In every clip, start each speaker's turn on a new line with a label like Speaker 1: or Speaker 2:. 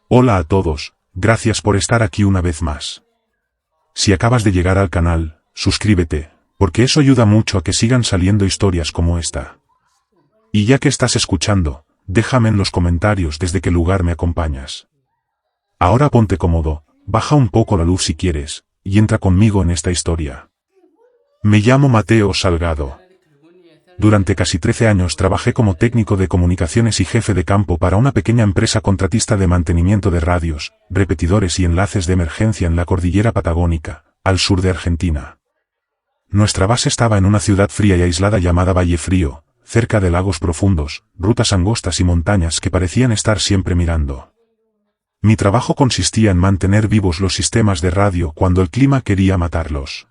Speaker 1: Hola a todos, gracias por estar aquí una vez más. Si acabas de llegar al canal, suscríbete, porque eso ayuda mucho a que sigan saliendo historias como esta. Y ya que estás escuchando, déjame en los comentarios desde qué lugar me acompañas. Ahora ponte cómodo, baja un poco la luz si quieres, y entra conmigo en esta historia. Me llamo Mateo Salgado. Durante casi 13 años trabajé como técnico de comunicaciones y jefe de campo para una pequeña empresa contratista de mantenimiento de radios, repetidores y enlaces de emergencia en la cordillera patagónica, al sur de Argentina. Nuestra base estaba en una ciudad fría y aislada llamada Valle Frío, cerca de lagos profundos, rutas angostas y montañas que parecían estar siempre mirando. Mi trabajo consistía en mantener vivos los sistemas de radio cuando el clima quería matarlos.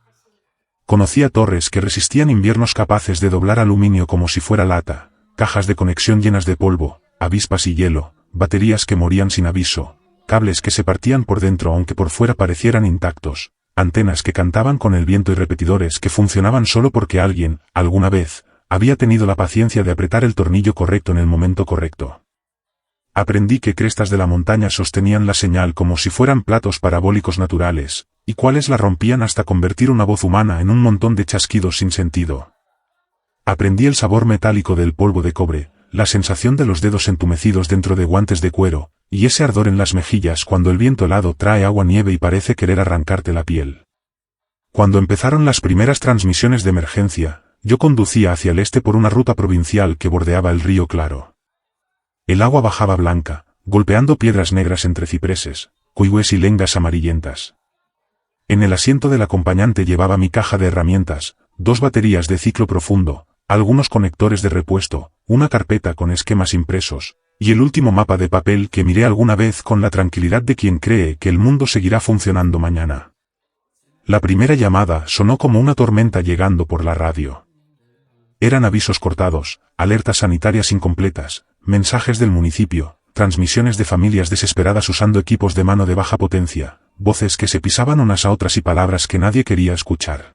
Speaker 1: Conocía torres que resistían inviernos capaces de doblar aluminio como si fuera lata, cajas de conexión llenas de polvo, avispas y hielo, baterías que morían sin aviso, cables que se partían por dentro aunque por fuera parecieran intactos, antenas que cantaban con el viento y repetidores que funcionaban solo porque alguien, alguna vez, había tenido la paciencia de apretar el tornillo correcto en el momento correcto. Aprendí que crestas de la montaña sostenían la señal como si fueran platos parabólicos naturales, y cuáles la rompían hasta convertir una voz humana en un montón de chasquidos sin sentido. Aprendí el sabor metálico del polvo de cobre, la sensación de los dedos entumecidos dentro de guantes de cuero, y ese ardor en las mejillas cuando el viento helado trae agua-nieve y parece querer arrancarte la piel. Cuando empezaron las primeras transmisiones de emergencia, yo conducía hacia el este por una ruta provincial que bordeaba el río Claro. El agua bajaba blanca, golpeando piedras negras entre cipreses, coigües y lengas amarillentas. En el asiento del acompañante llevaba mi caja de herramientas, 2 baterías de ciclo profundo, algunos conectores de repuesto, una carpeta con esquemas impresos, y el último mapa de papel que miré alguna vez con la tranquilidad de quien cree que el mundo seguirá funcionando mañana. La primera llamada sonó como una tormenta llegando por la radio. Eran avisos cortados, alertas sanitarias incompletas, mensajes del municipio, transmisiones de familias desesperadas usando equipos de mano de baja potencia, voces que se pisaban unas a otras y palabras que nadie quería escuchar.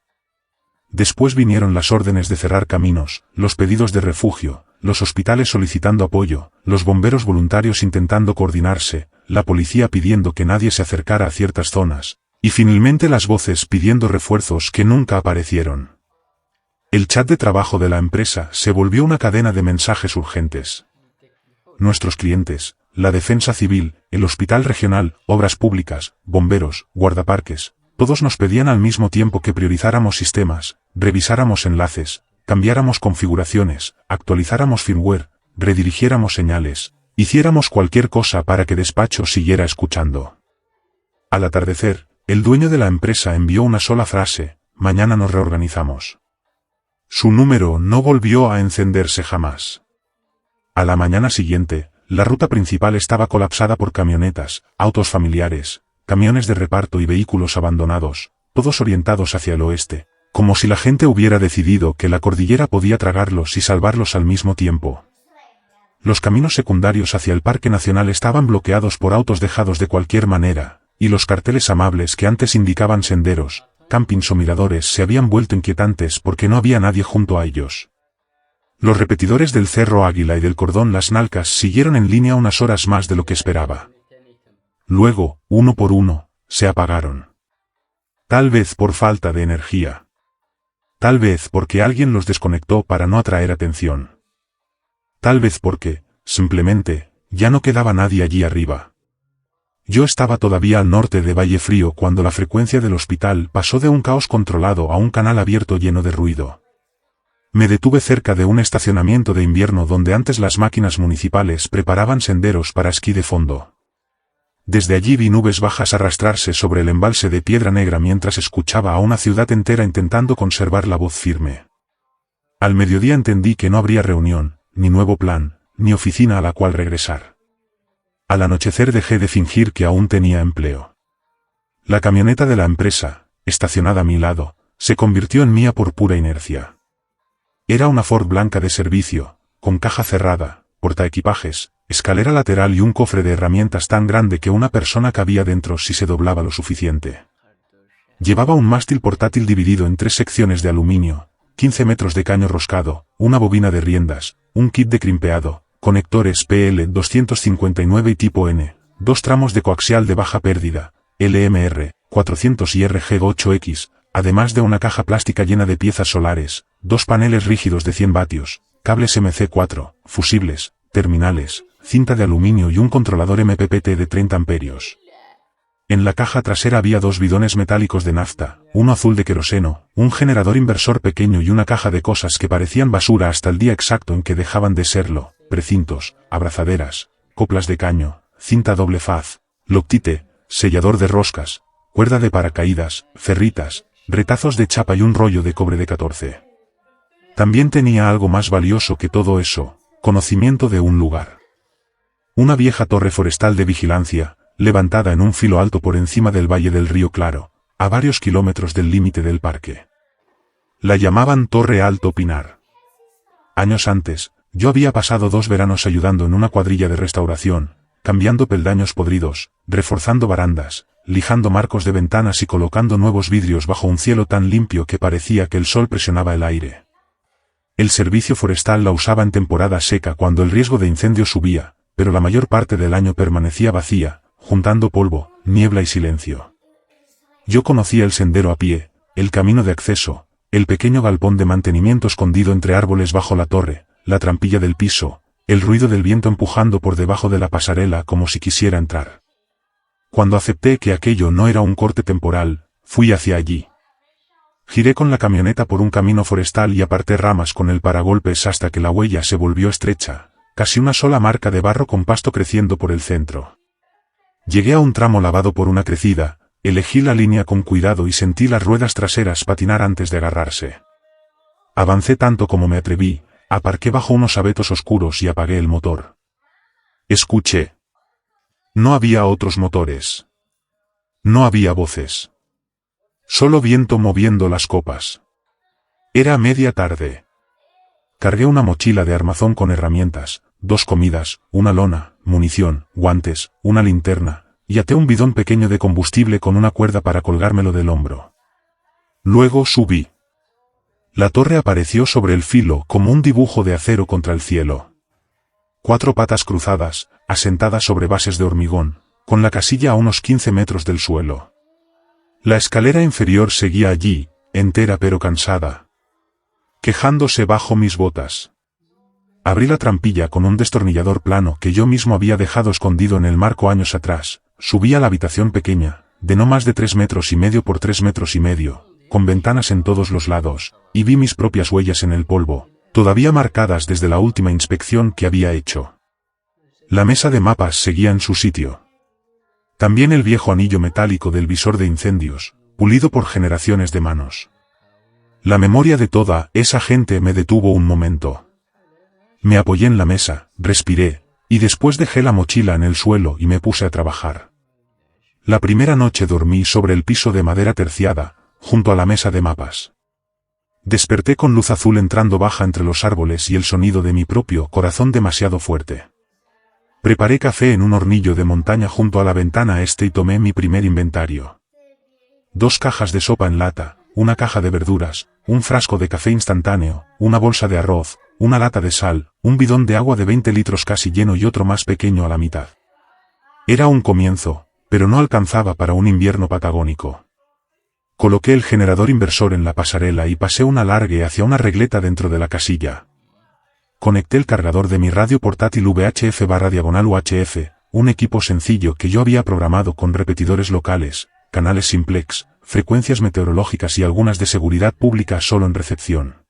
Speaker 1: Después vinieron las órdenes de cerrar caminos, los pedidos de refugio, los hospitales solicitando apoyo, los bomberos voluntarios intentando coordinarse, la policía pidiendo que nadie se acercara a ciertas zonas, y finalmente las voces pidiendo refuerzos que nunca aparecieron. El chat de trabajo de la empresa se volvió una cadena de mensajes urgentes. Nuestros clientes, la defensa civil, el hospital regional, obras públicas, bomberos, guardaparques, todos nos pedían al mismo tiempo que priorizáramos sistemas, revisáramos enlaces, cambiáramos configuraciones, actualizáramos firmware, redirigiéramos señales, hiciéramos cualquier cosa para que despacho siguiera escuchando. Al atardecer, el dueño de la empresa envió una sola frase: mañana nos reorganizamos. Su número no volvió a encenderse jamás. A la mañana siguiente, la ruta principal estaba colapsada por camionetas, autos familiares, camiones de reparto y vehículos abandonados, todos orientados hacia el oeste, como si la gente hubiera decidido que la cordillera podía tragarlos y salvarlos al mismo tiempo. Los caminos secundarios hacia el Parque Nacional estaban bloqueados por autos dejados de cualquier manera, y los carteles amables que antes indicaban senderos, campings o miradores se habían vuelto inquietantes porque no había nadie junto a ellos. Los repetidores del Cerro Águila y del Cordón Las Nalcas siguieron en línea unas horas más de lo que esperaba. Luego, uno por uno, se apagaron. Tal vez por falta de energía. Tal vez porque alguien los desconectó para no atraer atención. Tal vez porque, simplemente, ya no quedaba nadie allí arriba. Yo estaba todavía al norte de Valle Frío cuando la frecuencia del hospital pasó de un caos controlado a un canal abierto lleno de ruido. Me detuve cerca de un estacionamiento de invierno donde antes las máquinas municipales preparaban senderos para esquí de fondo. Desde allí vi nubes bajas arrastrarse sobre el embalse de Piedra Negra mientras escuchaba a una ciudad entera intentando conservar la voz firme. Al mediodía entendí que no habría reunión, ni nuevo plan, ni oficina a la cual regresar. Al anochecer dejé de fingir que aún tenía empleo. La camioneta de la empresa, estacionada a mi lado, se convirtió en mía por pura inercia. Era una Ford blanca de servicio, con caja cerrada, portaequipajes, escalera lateral y un cofre de herramientas tan grande que una persona cabía dentro si se doblaba lo suficiente. Llevaba un mástil portátil dividido en 3 secciones de aluminio, 15 metros de caño roscado, una bobina de riendas, un kit de crimpeado, conectores PL259 y tipo N, 2 tramos de coaxial de baja pérdida, LMR, 400 y RG8X, además de una caja plástica llena de piezas solares, 2 paneles rígidos de 100 vatios, cables MC4, fusibles, terminales, cinta de aluminio y un controlador MPPT de 30 amperios. En la caja trasera había 2 bidones metálicos de nafta, uno azul de queroseno, un generador inversor pequeño y una caja de cosas que parecían basura hasta el día exacto en que dejaban de serlo, precintos, abrazaderas, coplas de caño, cinta doble faz, loctite, sellador de roscas, cuerda de paracaídas, ferritas, retazos de chapa y un rollo de cobre de 14. También tenía algo más valioso que todo eso, conocimiento de un lugar. Una vieja torre forestal de vigilancia, levantada en un filo alto por encima del valle del río Claro, a varios kilómetros del límite del parque. La llamaban Torre Alto Pinar. Años antes, yo había pasado 2 veranos ayudando en una cuadrilla de restauración, cambiando peldaños podridos, reforzando barandas, lijando marcos de ventanas y colocando nuevos vidrios bajo un cielo tan limpio que parecía que el sol presionaba el aire. El servicio forestal la usaba en temporada seca cuando el riesgo de incendio subía, pero la mayor parte del año permanecía vacía, juntando polvo, niebla y silencio. Yo conocía el sendero a pie, el camino de acceso, el pequeño galpón de mantenimiento escondido entre árboles bajo la torre, la trampilla del piso, el ruido del viento empujando por debajo de la pasarela como si quisiera entrar. Cuando acepté que aquello no era un corte temporal, fui hacia allí. Giré con la camioneta por un camino forestal y aparté ramas con el paragolpes hasta que la huella se volvió estrecha, casi una sola marca de barro con pasto creciendo por el centro. Llegué a un tramo lavado por una crecida, elegí la línea con cuidado y sentí las ruedas traseras patinar antes de agarrarse. Avancé tanto como me atreví, aparqué bajo unos abetos oscuros y apagué el motor. Escuché. No había otros motores. No había voces. Solo viento moviendo las copas. Era media tarde. Cargué una mochila de armazón con herramientas, 2 comidas, una lona, munición, guantes, una linterna, y até un bidón pequeño de combustible con una cuerda para colgármelo del hombro. Luego subí. La torre apareció sobre el filo como un dibujo de acero contra el cielo. 4 patas cruzadas, asentadas sobre bases de hormigón, con la casilla a unos 15 metros del suelo. La escalera inferior seguía allí, entera pero cansada, quejándose bajo mis botas. Abrí la trampilla con un destornillador plano que yo mismo había dejado escondido en el marco años atrás, subí a la habitación pequeña, de no más de 3,5 metros por 3,5 metros, con ventanas en todos los lados, y vi mis propias huellas en el polvo, todavía marcadas desde la última inspección que había hecho. La mesa de mapas seguía en su sitio. También el viejo anillo metálico del visor de incendios, pulido por generaciones de manos. La memoria de toda esa gente me detuvo un momento. Me apoyé en la mesa, respiré, y después dejé la mochila en el suelo y me puse a trabajar. La primera noche dormí sobre el piso de madera terciada, junto a la mesa de mapas. Desperté con luz azul entrando baja entre los árboles y el sonido de mi propio corazón demasiado fuerte. Preparé café en un hornillo de montaña junto a la ventana este y tomé mi primer inventario. 2 cajas de sopa en lata, una caja de verduras, un frasco de café instantáneo, una bolsa de arroz, una lata de sal, un bidón de agua de 20 litros casi lleno y otro más pequeño a la mitad. Era un comienzo, pero no alcanzaba para un invierno patagónico. Coloqué el generador inversor en la pasarela y pasé un alargue hacia una regleta dentro de la casilla. Conecté el cargador de mi radio portátil VHF/UHF, un equipo sencillo que yo había programado con repetidores locales, canales simplex, frecuencias meteorológicas y algunas de seguridad pública solo en recepción.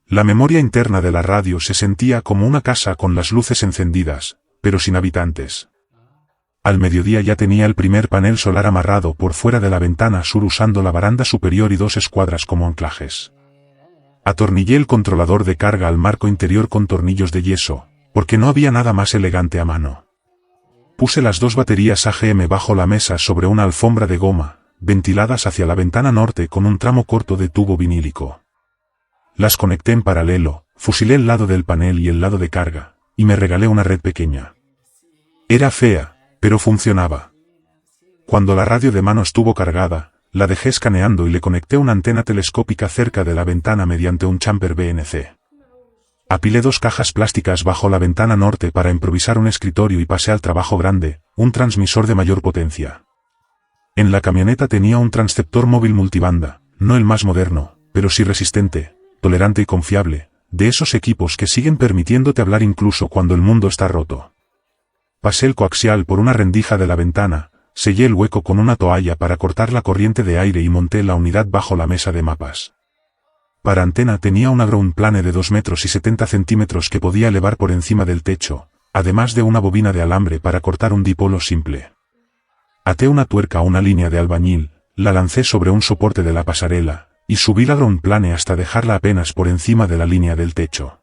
Speaker 1: La memoria interna de la radio se sentía como una casa con las luces encendidas, pero sin habitantes. Al mediodía ya tenía el primer panel solar amarrado por fuera de la ventana sur usando la baranda superior y 2 escuadras como anclajes. Atornillé el controlador de carga al marco interior con tornillos de yeso, porque no había nada más elegante a mano. Puse las 2 baterías AGM bajo la mesa sobre una alfombra de goma, ventiladas hacia la ventana norte con un tramo corto de tubo vinílico. Las conecté en paralelo, fusilé el lado del panel y el lado de carga, y me regalé una red pequeña. Era fea, pero funcionaba. Cuando la radio de mano estuvo cargada, la dejé escaneando y le conecté una antena telescópica cerca de la ventana mediante un champer BNC. Apilé 2 cajas plásticas bajo la ventana norte para improvisar un escritorio y pasé al trabajo grande, un transmisor de mayor potencia. En la camioneta tenía un transceptor móvil multibanda, no el más moderno, pero sí resistente, tolerante y confiable, de esos equipos que siguen permitiéndote hablar incluso cuando el mundo está roto. Pasé el coaxial por una rendija de la ventana, sellé el hueco con una toalla para cortar la corriente de aire y monté la unidad bajo la mesa de mapas. Para antena tenía una ground plane de 2 metros y 70 centímetros que podía elevar por encima del techo, además de una bobina de alambre para cortar un dipolo simple. Até una tuerca a una línea de albañil, la lancé sobre un soporte de la pasarela, y subí la ground plane hasta dejarla apenas por encima de la línea del techo.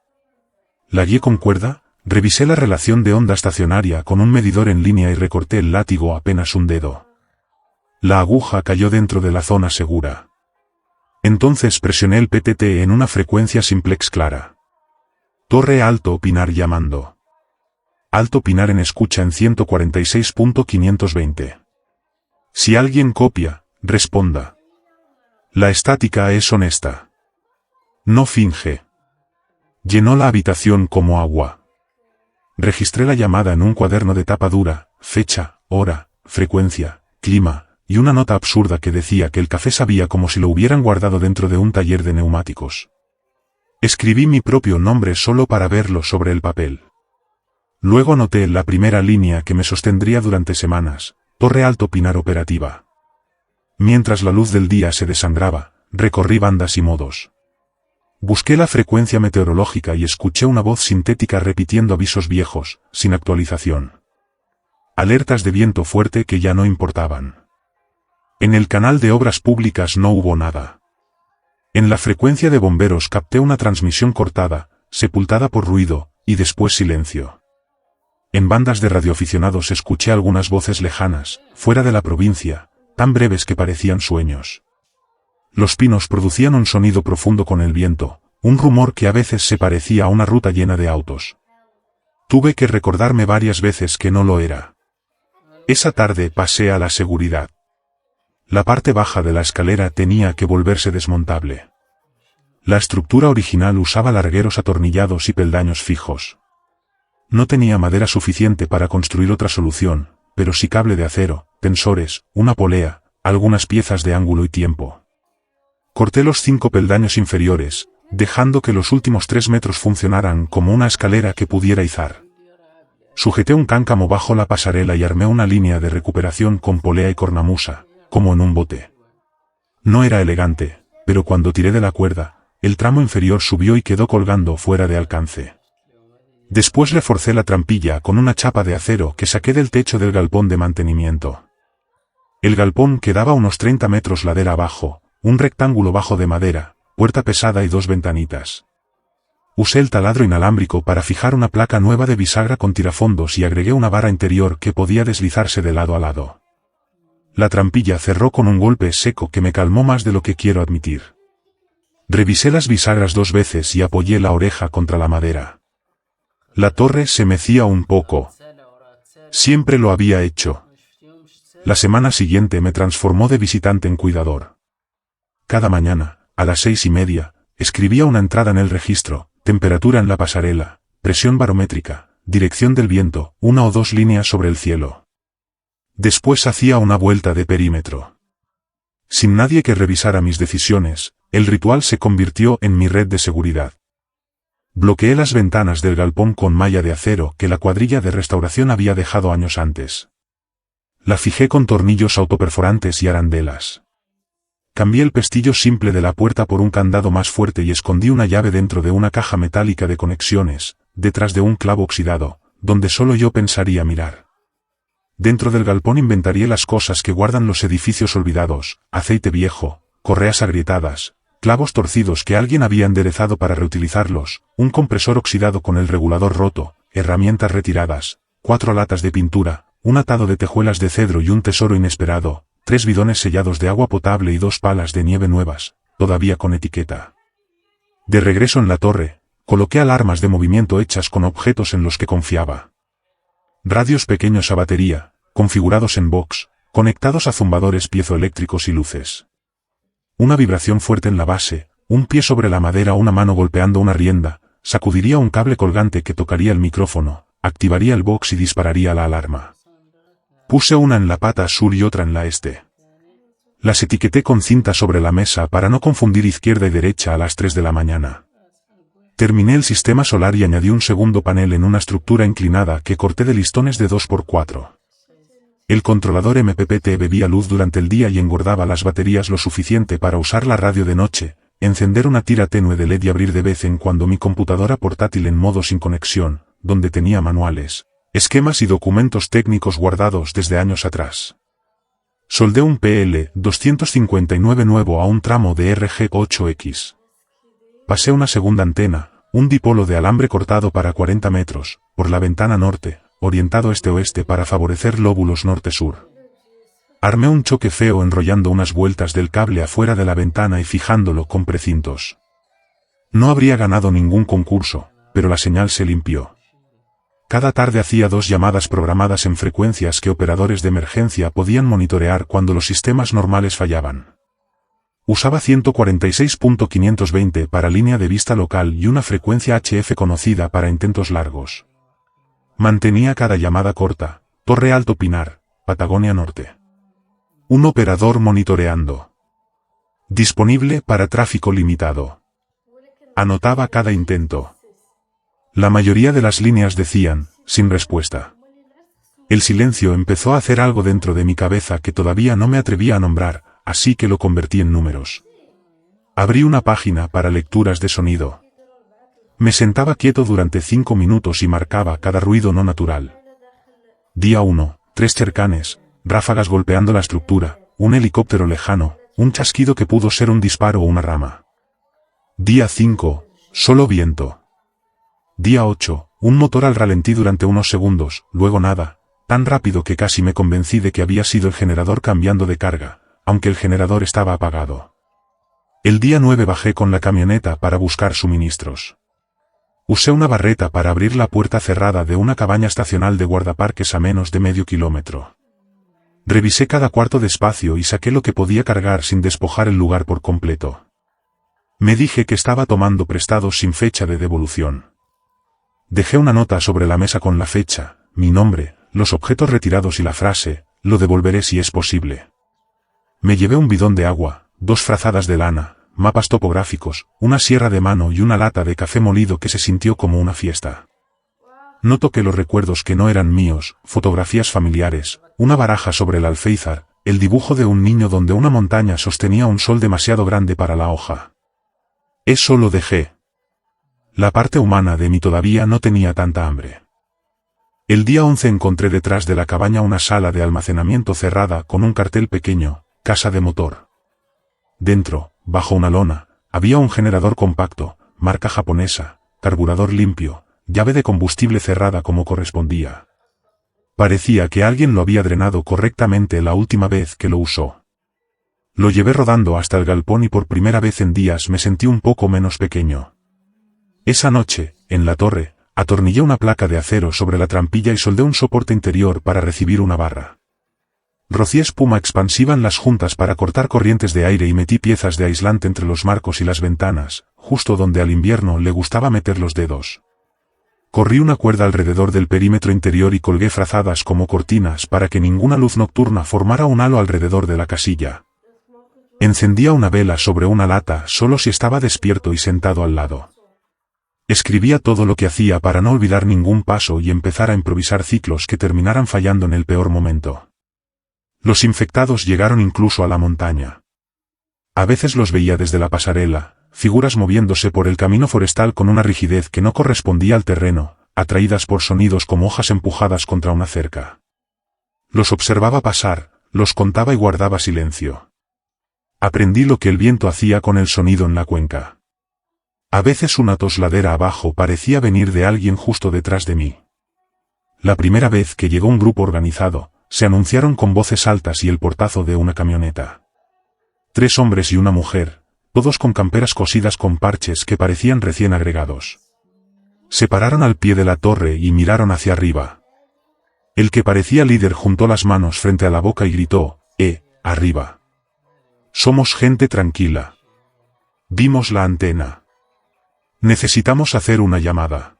Speaker 1: La guié con cuerda, revisé la relación de onda estacionaria con un medidor en línea y recorté el látigo apenas un dedo. La aguja cayó dentro de la zona segura. Entonces presioné el PTT en una frecuencia simplex clara. Torre Alto Pinar llamando. Alto Pinar en escucha en 146.520. Si alguien copia, responda. La estática es honesta. No finge. Llenó la habitación como agua. Registré la llamada en un cuaderno de tapa dura, fecha, hora, frecuencia, clima, y una nota absurda que decía que el café sabía como si lo hubieran guardado dentro de un taller de neumáticos. Escribí mi propio nombre solo para verlo sobre el papel. Luego anoté la primera línea que me sostendría durante semanas, Torre Alto Pinar operativa. Mientras la luz del día se desangraba, recorrí bandas y modos. Busqué la frecuencia meteorológica y escuché una voz sintética repitiendo avisos viejos, sin actualización. Alertas de viento fuerte que ya no importaban. En el canal de obras públicas no hubo nada. En la frecuencia de bomberos capté una transmisión cortada, sepultada por ruido, y después silencio. En bandas de radioaficionados escuché algunas voces lejanas, fuera de la provincia, tan breves que parecían sueños. Los pinos producían un sonido profundo con el viento, un rumor que a veces se parecía a una ruta llena de autos. Tuve que recordarme varias veces que no lo era. Esa tarde pasé a la seguridad. La parte baja de la escalera tenía que volverse desmontable. La estructura original usaba largueros atornillados y peldaños fijos. No tenía madera suficiente para construir otra solución, pero sí cable de acero, tensores, una polea, algunas piezas de ángulo y tiempo. Corté los 5 peldaños inferiores, dejando que los últimos 3 metros funcionaran como una escalera que pudiera izar. Sujeté un cáncamo bajo la pasarela y armé una línea de recuperación con polea y cornamusa, como en un bote. No era elegante, pero cuando tiré de la cuerda, el tramo inferior subió y quedó colgando fuera de alcance. Después reforcé la trampilla con una chapa de acero que saqué del techo del galpón de mantenimiento. El galpón quedaba unos 30 metros ladera abajo, un rectángulo bajo de madera, puerta pesada y 2 ventanitas. Usé el taladro inalámbrico para fijar una placa nueva de bisagra con tirafondos y agregué una vara interior que podía deslizarse de lado a lado. La trampilla cerró con un golpe seco que me calmó más de lo que quiero admitir. Revisé las bisagras 2 veces y apoyé la oreja contra la madera. La torre se mecía un poco. Siempre lo había hecho. La semana siguiente me transformó de visitante en cuidador. Cada mañana, a las 6:30, escribía una entrada en el registro, temperatura en la pasarela, presión barométrica, dirección del viento, 1 o 2 líneas sobre el cielo. Después hacía una vuelta de perímetro. Sin nadie que revisara mis decisiones, el ritual se convirtió en mi red de seguridad. Bloqueé las ventanas del galpón con malla de acero que la cuadrilla de restauración había dejado años antes. La fijé con tornillos autoperforantes y arandelas. Cambié el pestillo simple de la puerta por un candado más fuerte y escondí una llave dentro de una caja metálica de conexiones, detrás de un clavo oxidado, donde solo yo pensaría mirar. Dentro del galpón inventarié las cosas que guardan los edificios olvidados: aceite viejo, correas agrietadas, clavos torcidos que alguien había enderezado para reutilizarlos, un compresor oxidado con el regulador roto, herramientas retiradas, 4 latas de pintura, un atado de tejuelas de cedro y un tesoro inesperado, 3 bidones sellados de agua potable y 2 palas de nieve nuevas, todavía con etiqueta. De regreso en la torre, coloqué alarmas de movimiento hechas con objetos en los que confiaba. Radios pequeños a batería, configurados en box, conectados a zumbadores piezoeléctricos y luces. Una vibración fuerte en la base, un pie sobre la madera o una mano golpeando una rienda, sacudiría un cable colgante que tocaría el micrófono, activaría el box y dispararía la alarma. Puse una en la pata sur y otra en la este. Las etiqueté con cinta sobre la mesa para no confundir izquierda y derecha a las 3 de la mañana. Terminé el sistema solar y añadí un segundo panel en una estructura inclinada que corté de listones de 2x4. El controlador MPPT bebía luz durante el día y engordaba las baterías lo suficiente para usar la radio de noche, encender una tira tenue de LED y abrir de vez en cuando mi computadora portátil en modo sin conexión, donde tenía manuales, esquemas y documentos técnicos guardados desde años atrás. Soldé un PL259 nuevo a un tramo de RG8X. Pasé una segunda antena, un dipolo de alambre cortado para 40 metros, por la ventana norte, orientado este-oeste para favorecer lóbulos norte-sur. Armé un choque feo enrollando unas vueltas del cable afuera de la ventana y fijándolo con precintos. No habría ganado ningún concurso, pero la señal se limpió. Cada tarde hacía 2 llamadas programadas en frecuencias que operadores de emergencia podían monitorear cuando los sistemas normales fallaban. Usaba 146.520 para línea de vista local y una frecuencia HF conocida para intentos largos. Mantenía cada llamada corta, Torre Alto Pinar, Patagonia Norte. Un operador monitoreando. Disponible para tráfico limitado. Anotaba cada intento. La mayoría de las líneas decían, sin respuesta. El silencio empezó a hacer algo dentro de mi cabeza que todavía no me atrevía a nombrar, así que lo convertí en números. Abrí una página para lecturas de sonido. Me sentaba quieto durante 5 minutos y marcaba cada ruido no natural. Día 1, 3 cercanes, ráfagas golpeando la estructura, un helicóptero lejano, un chasquido que pudo ser un disparo o una rama. Día 5, solo viento. Día 8, un motor al ralentí durante unos segundos, luego nada, tan rápido que casi me convencí de que había sido el generador cambiando de carga, aunque el generador estaba apagado. El día 9 bajé con la camioneta para buscar suministros. Usé una barreta para abrir la puerta cerrada de una cabaña estacional de guardaparques a menos de medio kilómetro. Revisé cada cuarto de espacio y saqué lo que podía cargar sin despojar el lugar por completo. Me dije que estaba tomando prestados sin fecha de devolución. Dejé una nota sobre la mesa con la fecha, mi nombre, los objetos retirados y la frase, lo devolveré si es posible. Me llevé un bidón de agua, 2 frazadas de lana, mapas topográficos, una sierra de mano y una lata de café molido que se sintió como una fiesta. No toqué los recuerdos que no eran míos, fotografías familiares, una baraja sobre el alféizar, el dibujo de un niño donde una montaña sostenía un sol demasiado grande para la hoja. Eso lo dejé. La parte humana de mí todavía no tenía tanta hambre. El día 11 encontré detrás de la cabaña una sala de almacenamiento cerrada con un cartel pequeño, casa de motor. Dentro, bajo una lona, había un generador compacto, marca japonesa, carburador limpio, llave de combustible cerrada como correspondía. Parecía que alguien lo había drenado correctamente la última vez que lo usó. Lo llevé rodando hasta el galpón y por primera vez en días me sentí un poco menos pequeño. Esa noche, en la torre, atornillé una placa de acero sobre la trampilla y soldé un soporte interior para recibir una barra. Rocié espuma expansiva en las juntas para cortar corrientes de aire y metí piezas de aislante entre los marcos y las ventanas, justo donde al invierno le gustaba meter los dedos. Corrí una cuerda alrededor del perímetro interior y colgué frazadas como cortinas para que ninguna luz nocturna formara un halo alrededor de la casilla. Encendía una vela sobre una lata solo si estaba despierto y sentado al lado. Escribía todo lo que hacía para no olvidar ningún paso y empezar a improvisar ciclos que terminaran fallando en el peor momento. Los infectados llegaron incluso a la montaña. A veces los veía desde la pasarela, figuras moviéndose por el camino forestal con una rigidez que no correspondía al terreno, atraídas por sonidos como hojas empujadas contra una cerca. Los observaba pasar, los contaba y guardaba silencio. Aprendí lo que el viento hacía con el sonido en la cuenca. A veces una tos ladera abajo parecía venir de alguien justo detrás de mí. La primera vez que llegó un grupo organizado, se anunciaron con voces altas y el portazo de una camioneta. 3 hombres y una mujer, todos con camperas cosidas con parches que parecían recién agregados. Se pararon al pie de la torre y miraron hacia arriba. El que parecía líder juntó las manos frente a la boca y gritó, arriba. Somos gente tranquila. Vimos la antena. Necesitamos hacer una llamada.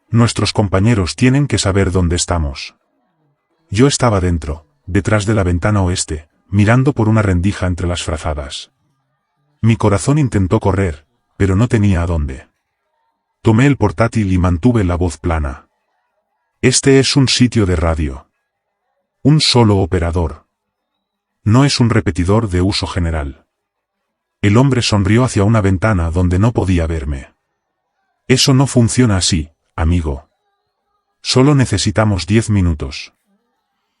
Speaker 1: Nuestros compañeros tienen que saber dónde estamos. Yo estaba dentro, detrás de la ventana oeste, mirando por una rendija entre las frazadas. Mi corazón intentó correr, pero no tenía a dónde. Tomé el portátil y mantuve la voz plana. Este es un sitio de radio. Un solo operador. No es un repetidor de uso general. El hombre sonrió hacia una ventana donde no podía verme. Eso no funciona así, amigo. Solo necesitamos 10 minutos.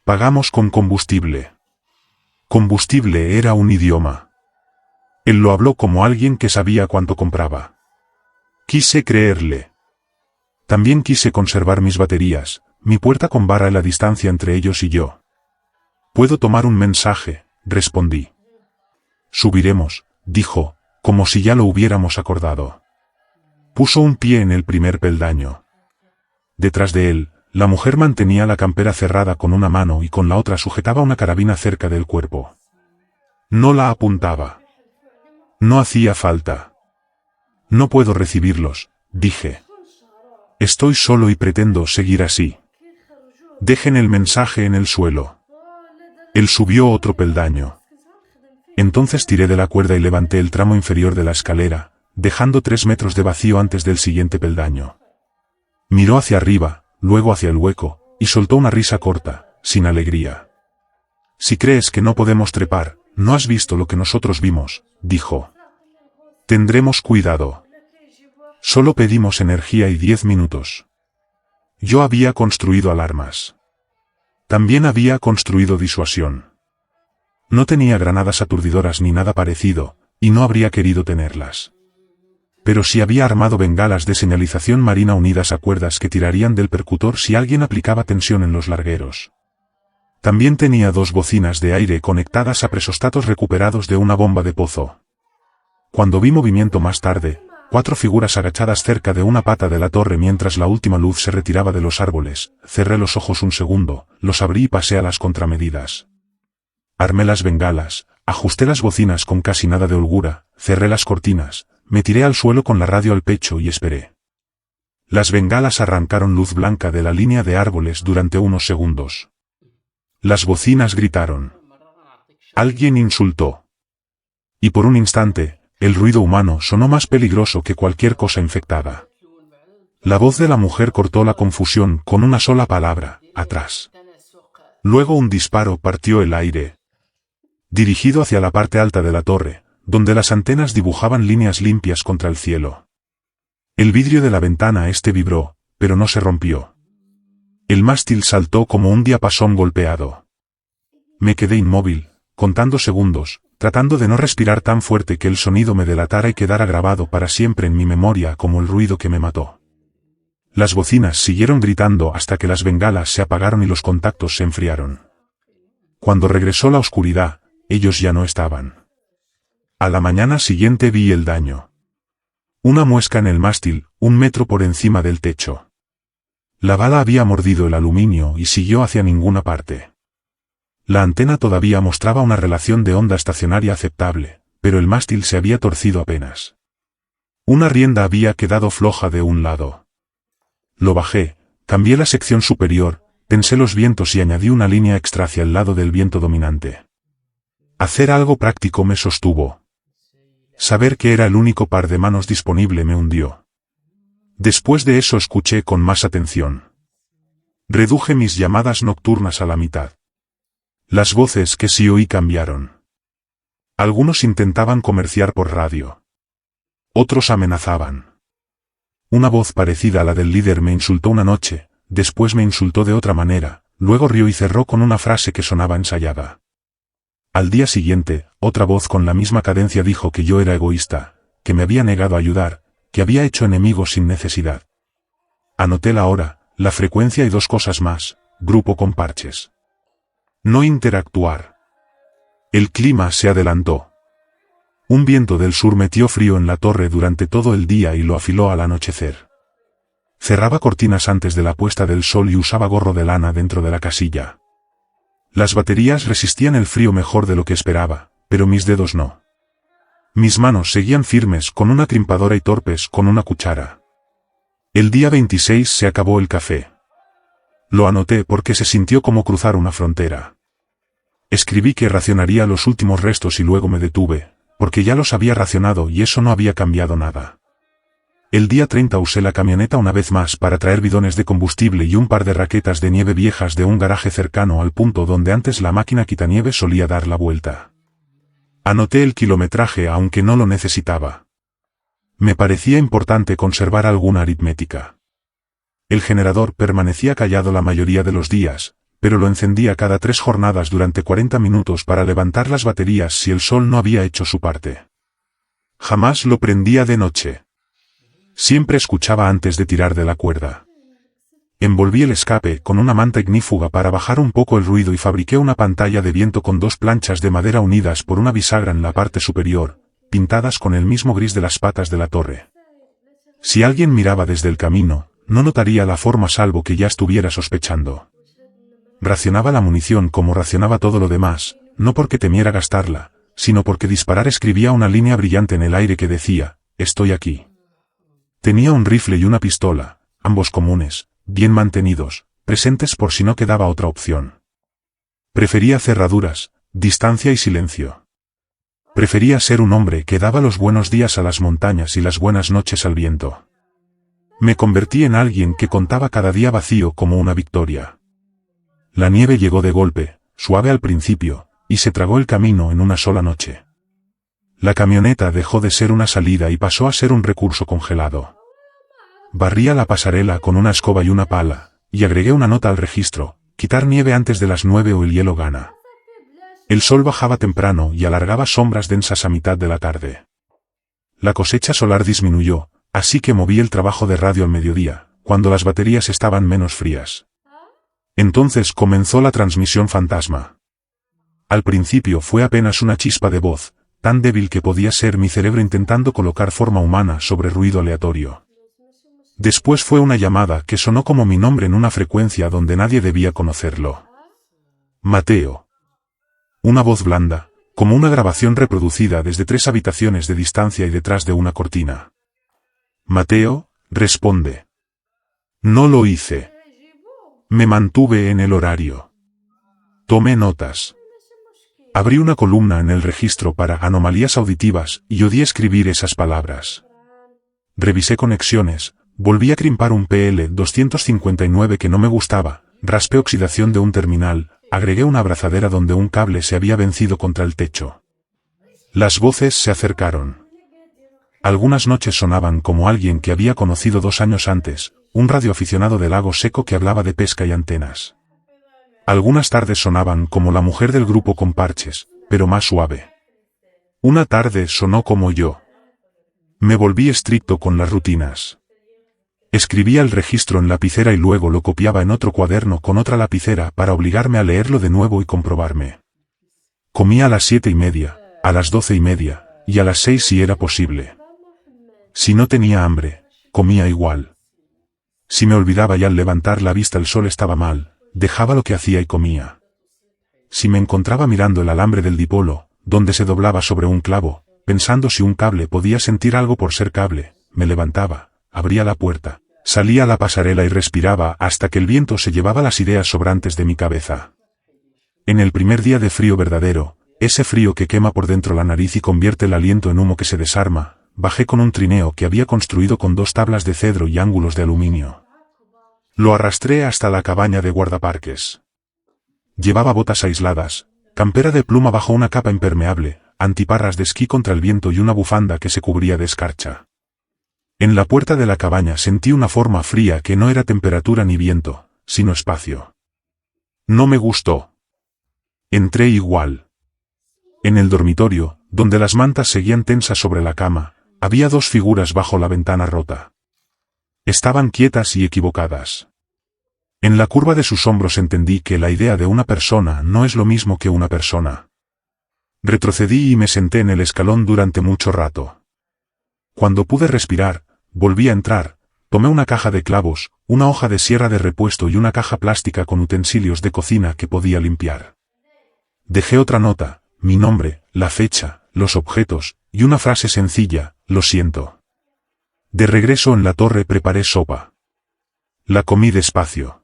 Speaker 1: Pagamos con combustible. Combustible era un idioma. Él lo habló como alguien que sabía cuánto compraba. Quise creerle. También quise conservar mis baterías, mi puerta con barra en la distancia entre ellos y yo. ¿Puedo tomar un mensaje?, respondí. Subiremos, dijo, como si ya lo hubiéramos acordado. Puso un pie en el primer peldaño. Detrás de él, la mujer mantenía la campera cerrada con una mano y con la otra sujetaba una carabina cerca del cuerpo. No la apuntaba. No hacía falta. No puedo recibirlos, dije. Estoy solo y pretendo seguir así. Dejen el mensaje en el suelo. Él subió otro peldaño. Entonces tiré de la cuerda y levanté el tramo inferior de la escalera, dejando 3 metros de vacío antes del siguiente peldaño. Miró hacia arriba, luego hacia el hueco, y soltó una risa corta, sin alegría. Si crees que no podemos trepar, no has visto lo que nosotros vimos, dijo. Tendremos cuidado. Solo pedimos energía y 10 minutos. Yo había construido alarmas. También había construido disuasión. No tenía granadas aturdidoras ni nada parecido, y no habría querido tenerlas. Pero sí había armado bengalas de señalización marina unidas a cuerdas que tirarían del percutor si alguien aplicaba tensión en los largueros. También tenía 2 bocinas de aire conectadas a presostatos recuperados de una bomba de pozo. Cuando vi movimiento más tarde, 4 figuras agachadas cerca de una pata de la torre mientras la última luz se retiraba de los árboles, cerré los ojos un segundo, los abrí y pasé a las contramedidas. Armé las bengalas, ajusté las bocinas con casi nada de holgura, cerré las cortinas, me tiré al suelo con la radio al pecho y esperé. Las bengalas arrancaron luz blanca de la línea de árboles durante unos segundos. Las bocinas gritaron. Alguien insultó. Y por un instante, el ruido humano sonó más peligroso que cualquier cosa infectada. La voz de la mujer cortó la confusión con una sola palabra, atrás. Luego un disparo partió el aire, dirigido hacia la parte alta de la torre, donde las antenas dibujaban líneas limpias contra el cielo. El vidrio de la ventana vibró, pero no se rompió. El mástil saltó como un diapasón golpeado. Me quedé inmóvil, contando segundos, tratando de no respirar tan fuerte que el sonido me delatara y quedara grabado para siempre en mi memoria como el ruido que me mató. Las bocinas siguieron gritando hasta que las bengalas se apagaron y los contactos se enfriaron. Cuando regresó la oscuridad, ellos ya no estaban. A la mañana siguiente vi el daño. Una muesca en el mástil, 1 metro por encima del techo. La bala había mordido el aluminio y siguió hacia ninguna parte. La antena todavía mostraba una relación de onda estacionaria aceptable, pero el mástil se había torcido apenas. Una rienda había quedado floja de un lado. Lo bajé, cambié la sección superior, tensé los vientos y añadí una línea extra hacia el lado del viento dominante. Hacer algo práctico me sostuvo. Saber que era el único par de manos disponible me hundió. Después de eso escuché con más atención. Reduje mis llamadas nocturnas a la mitad. Las voces que sí oí cambiaron. Algunos intentaban comerciar por radio. Otros amenazaban. Una voz parecida a la del líder me insultó una noche, después me insultó de otra manera, luego rió y cerró con una frase que sonaba ensayada. Al día siguiente, otra voz con la misma cadencia dijo que yo era egoísta, que me había negado a ayudar, que había hecho enemigos sin necesidad. Anoté la hora, la frecuencia y 2 cosas más, grupo con parches. No interactuar. El clima se adelantó. Un viento del sur metió frío en la torre durante todo el día y lo afiló al anochecer. Cerraba cortinas antes de la puesta del sol y usaba gorro de lana dentro de la casilla. Las baterías resistían el frío mejor de lo que esperaba, pero mis dedos no. Mis manos seguían firmes con una trimpadora y torpes con una cuchara. El día 26 se acabó el café. Lo anoté porque se sintió como cruzar una frontera. Escribí que racionaría los últimos restos y luego me detuve, porque ya los había racionado y eso no había cambiado nada. El día 30 usé la camioneta una vez más para traer bidones de combustible y un par de raquetas de nieve viejas de un garaje cercano al punto donde antes la máquina quitanieve solía dar la vuelta. Anoté el kilometraje aunque no lo necesitaba. Me parecía importante conservar alguna aritmética. El generador permanecía callado la mayoría de los días, pero lo encendía cada 3 jornadas durante 40 minutos para levantar las baterías si el sol no había hecho su parte. Jamás lo prendía de noche. Siempre escuchaba antes de tirar de la cuerda. Envolví el escape con una manta ignífuga para bajar un poco el ruido y fabriqué una pantalla de viento con 2 planchas de madera unidas por una bisagra en la parte superior, pintadas con el mismo gris de las patas de la torre. Si alguien miraba desde el camino, no notaría la forma salvo que ya estuviera sospechando. Racionaba la munición como racionaba todo lo demás, no porque temiera gastarla, sino porque disparar escribía una línea brillante en el aire que decía, «Estoy aquí». Tenía un rifle y una pistola, ambos comunes, bien mantenidos, presentes por si no quedaba otra opción. Prefería cerraduras, distancia y silencio. Prefería ser un hombre que daba los buenos días a las montañas y las buenas noches al viento. Me convertí en alguien que contaba cada día vacío como una victoria. La nieve llegó de golpe, suave al principio, y se tragó el camino en una sola noche. La camioneta dejó de ser una salida y pasó a ser un recurso congelado. Barría la pasarela con una escoba y una pala, y agregué una nota al registro, quitar nieve antes de las 9 o el hielo gana. El sol bajaba temprano y alargaba sombras densas a mitad de la tarde. La cosecha solar disminuyó, así que moví el trabajo de radio al mediodía, cuando las baterías estaban menos frías. Entonces comenzó la transmisión fantasma. Al principio fue apenas una chispa de voz, tan débil que podía ser mi cerebro intentando colocar forma humana sobre ruido aleatorio. Después fue una llamada que sonó como mi nombre en una frecuencia donde nadie debía conocerlo. Mateo. Una voz blanda, como una grabación reproducida desde 3 habitaciones de distancia y detrás de una cortina. Mateo, responde. No lo hice. Me mantuve en el horario. Tomé notas. Abrí una columna en el registro para anomalías auditivas y odié escribir esas palabras. Revisé conexiones, volví a crimpar un PL259 que no me gustaba, raspé oxidación de un terminal, agregué una abrazadera donde un cable se había vencido contra el techo. Las voces se acercaron. Algunas noches sonaban como alguien que había conocido 2 años antes, un radioaficionado de Lago Seco que hablaba de pesca y antenas. Algunas tardes sonaban como la mujer del grupo con parches, pero más suave. Una tarde sonó como yo. Me volví estricto con las rutinas. Escribía el registro en lapicera y luego lo copiaba en otro cuaderno con otra lapicera para obligarme a leerlo de nuevo y comprobarme. Comía a las 7:30, a las 12:30, y a las 6 si era posible. Si no tenía hambre, comía igual. Si me olvidaba y al levantar la vista el sol estaba mal, dejaba lo que hacía y comía. Si me encontraba mirando el alambre del dipolo, donde se doblaba sobre un clavo, pensando si un cable podía sentir algo por ser cable, me levantaba, abría la puerta, salía a la pasarela y respiraba hasta que el viento se llevaba las ideas sobrantes de mi cabeza. En el primer día de frío verdadero, ese frío que quema por dentro la nariz y convierte el aliento en humo que se desarma, bajé con un trineo que había construido con 2 tablas de cedro y ángulos de aluminio. Lo arrastré hasta la cabaña de guardaparques. Llevaba botas aisladas, campera de pluma bajo una capa impermeable, antiparras de esquí contra el viento y una bufanda que se cubría de escarcha. En la puerta de la cabaña sentí una forma fría que no era temperatura ni viento, sino espacio. No me gustó. Entré igual. En el dormitorio, donde las mantas seguían tensas sobre la cama, había 2 figuras bajo la ventana rota. Estaban quietas y equivocadas. En la curva de sus hombros entendí que la idea de una persona no es lo mismo que una persona. Retrocedí y me senté en el escalón durante mucho rato. Cuando pude respirar, volví a entrar, tomé una caja de clavos, una hoja de sierra de repuesto y una caja plástica con utensilios de cocina que podía limpiar. Dejé otra nota, mi nombre, la fecha, los objetos, y una frase sencilla, lo siento. De regreso en la torre preparé sopa. La comí despacio.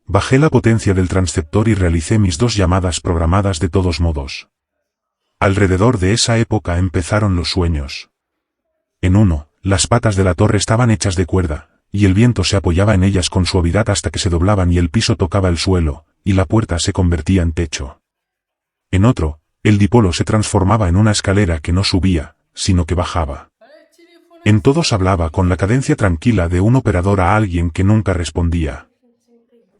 Speaker 1: Bajé la potencia del transceptor y realicé mis 2 llamadas programadas de todos modos. Alrededor de esa época empezaron los sueños. En uno, las patas de la torre estaban hechas de cuerda, y el viento se apoyaba en ellas con suavidad hasta que se doblaban y el piso tocaba el suelo, y la puerta se convertía en techo. En otro, el dipolo se transformaba en una escalera que no subía, sino que bajaba. En todos hablaba con la cadencia tranquila de un operador a alguien que nunca respondía.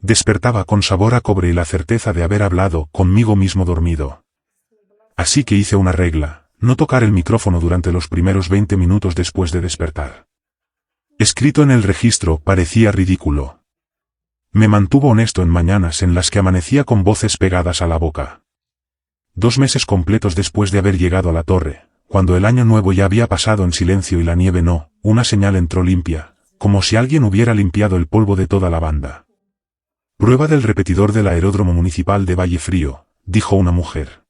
Speaker 1: Despertaba con sabor a cobre y la certeza de haber hablado conmigo mismo dormido. Así que hice una regla, no tocar el micrófono durante los primeros 20 minutos después de despertar. Escrito en el registro parecía ridículo. Me mantuvo honesto en mañanas en las que amanecía con voces pegadas a la boca. 2 meses completos después de haber llegado a la torre, cuando el año nuevo ya había pasado en silencio y la nieve no, una señal entró limpia, como si alguien hubiera limpiado el polvo de toda la banda. Prueba del repetidor del aeródromo municipal de Valle Frío, dijo una mujer.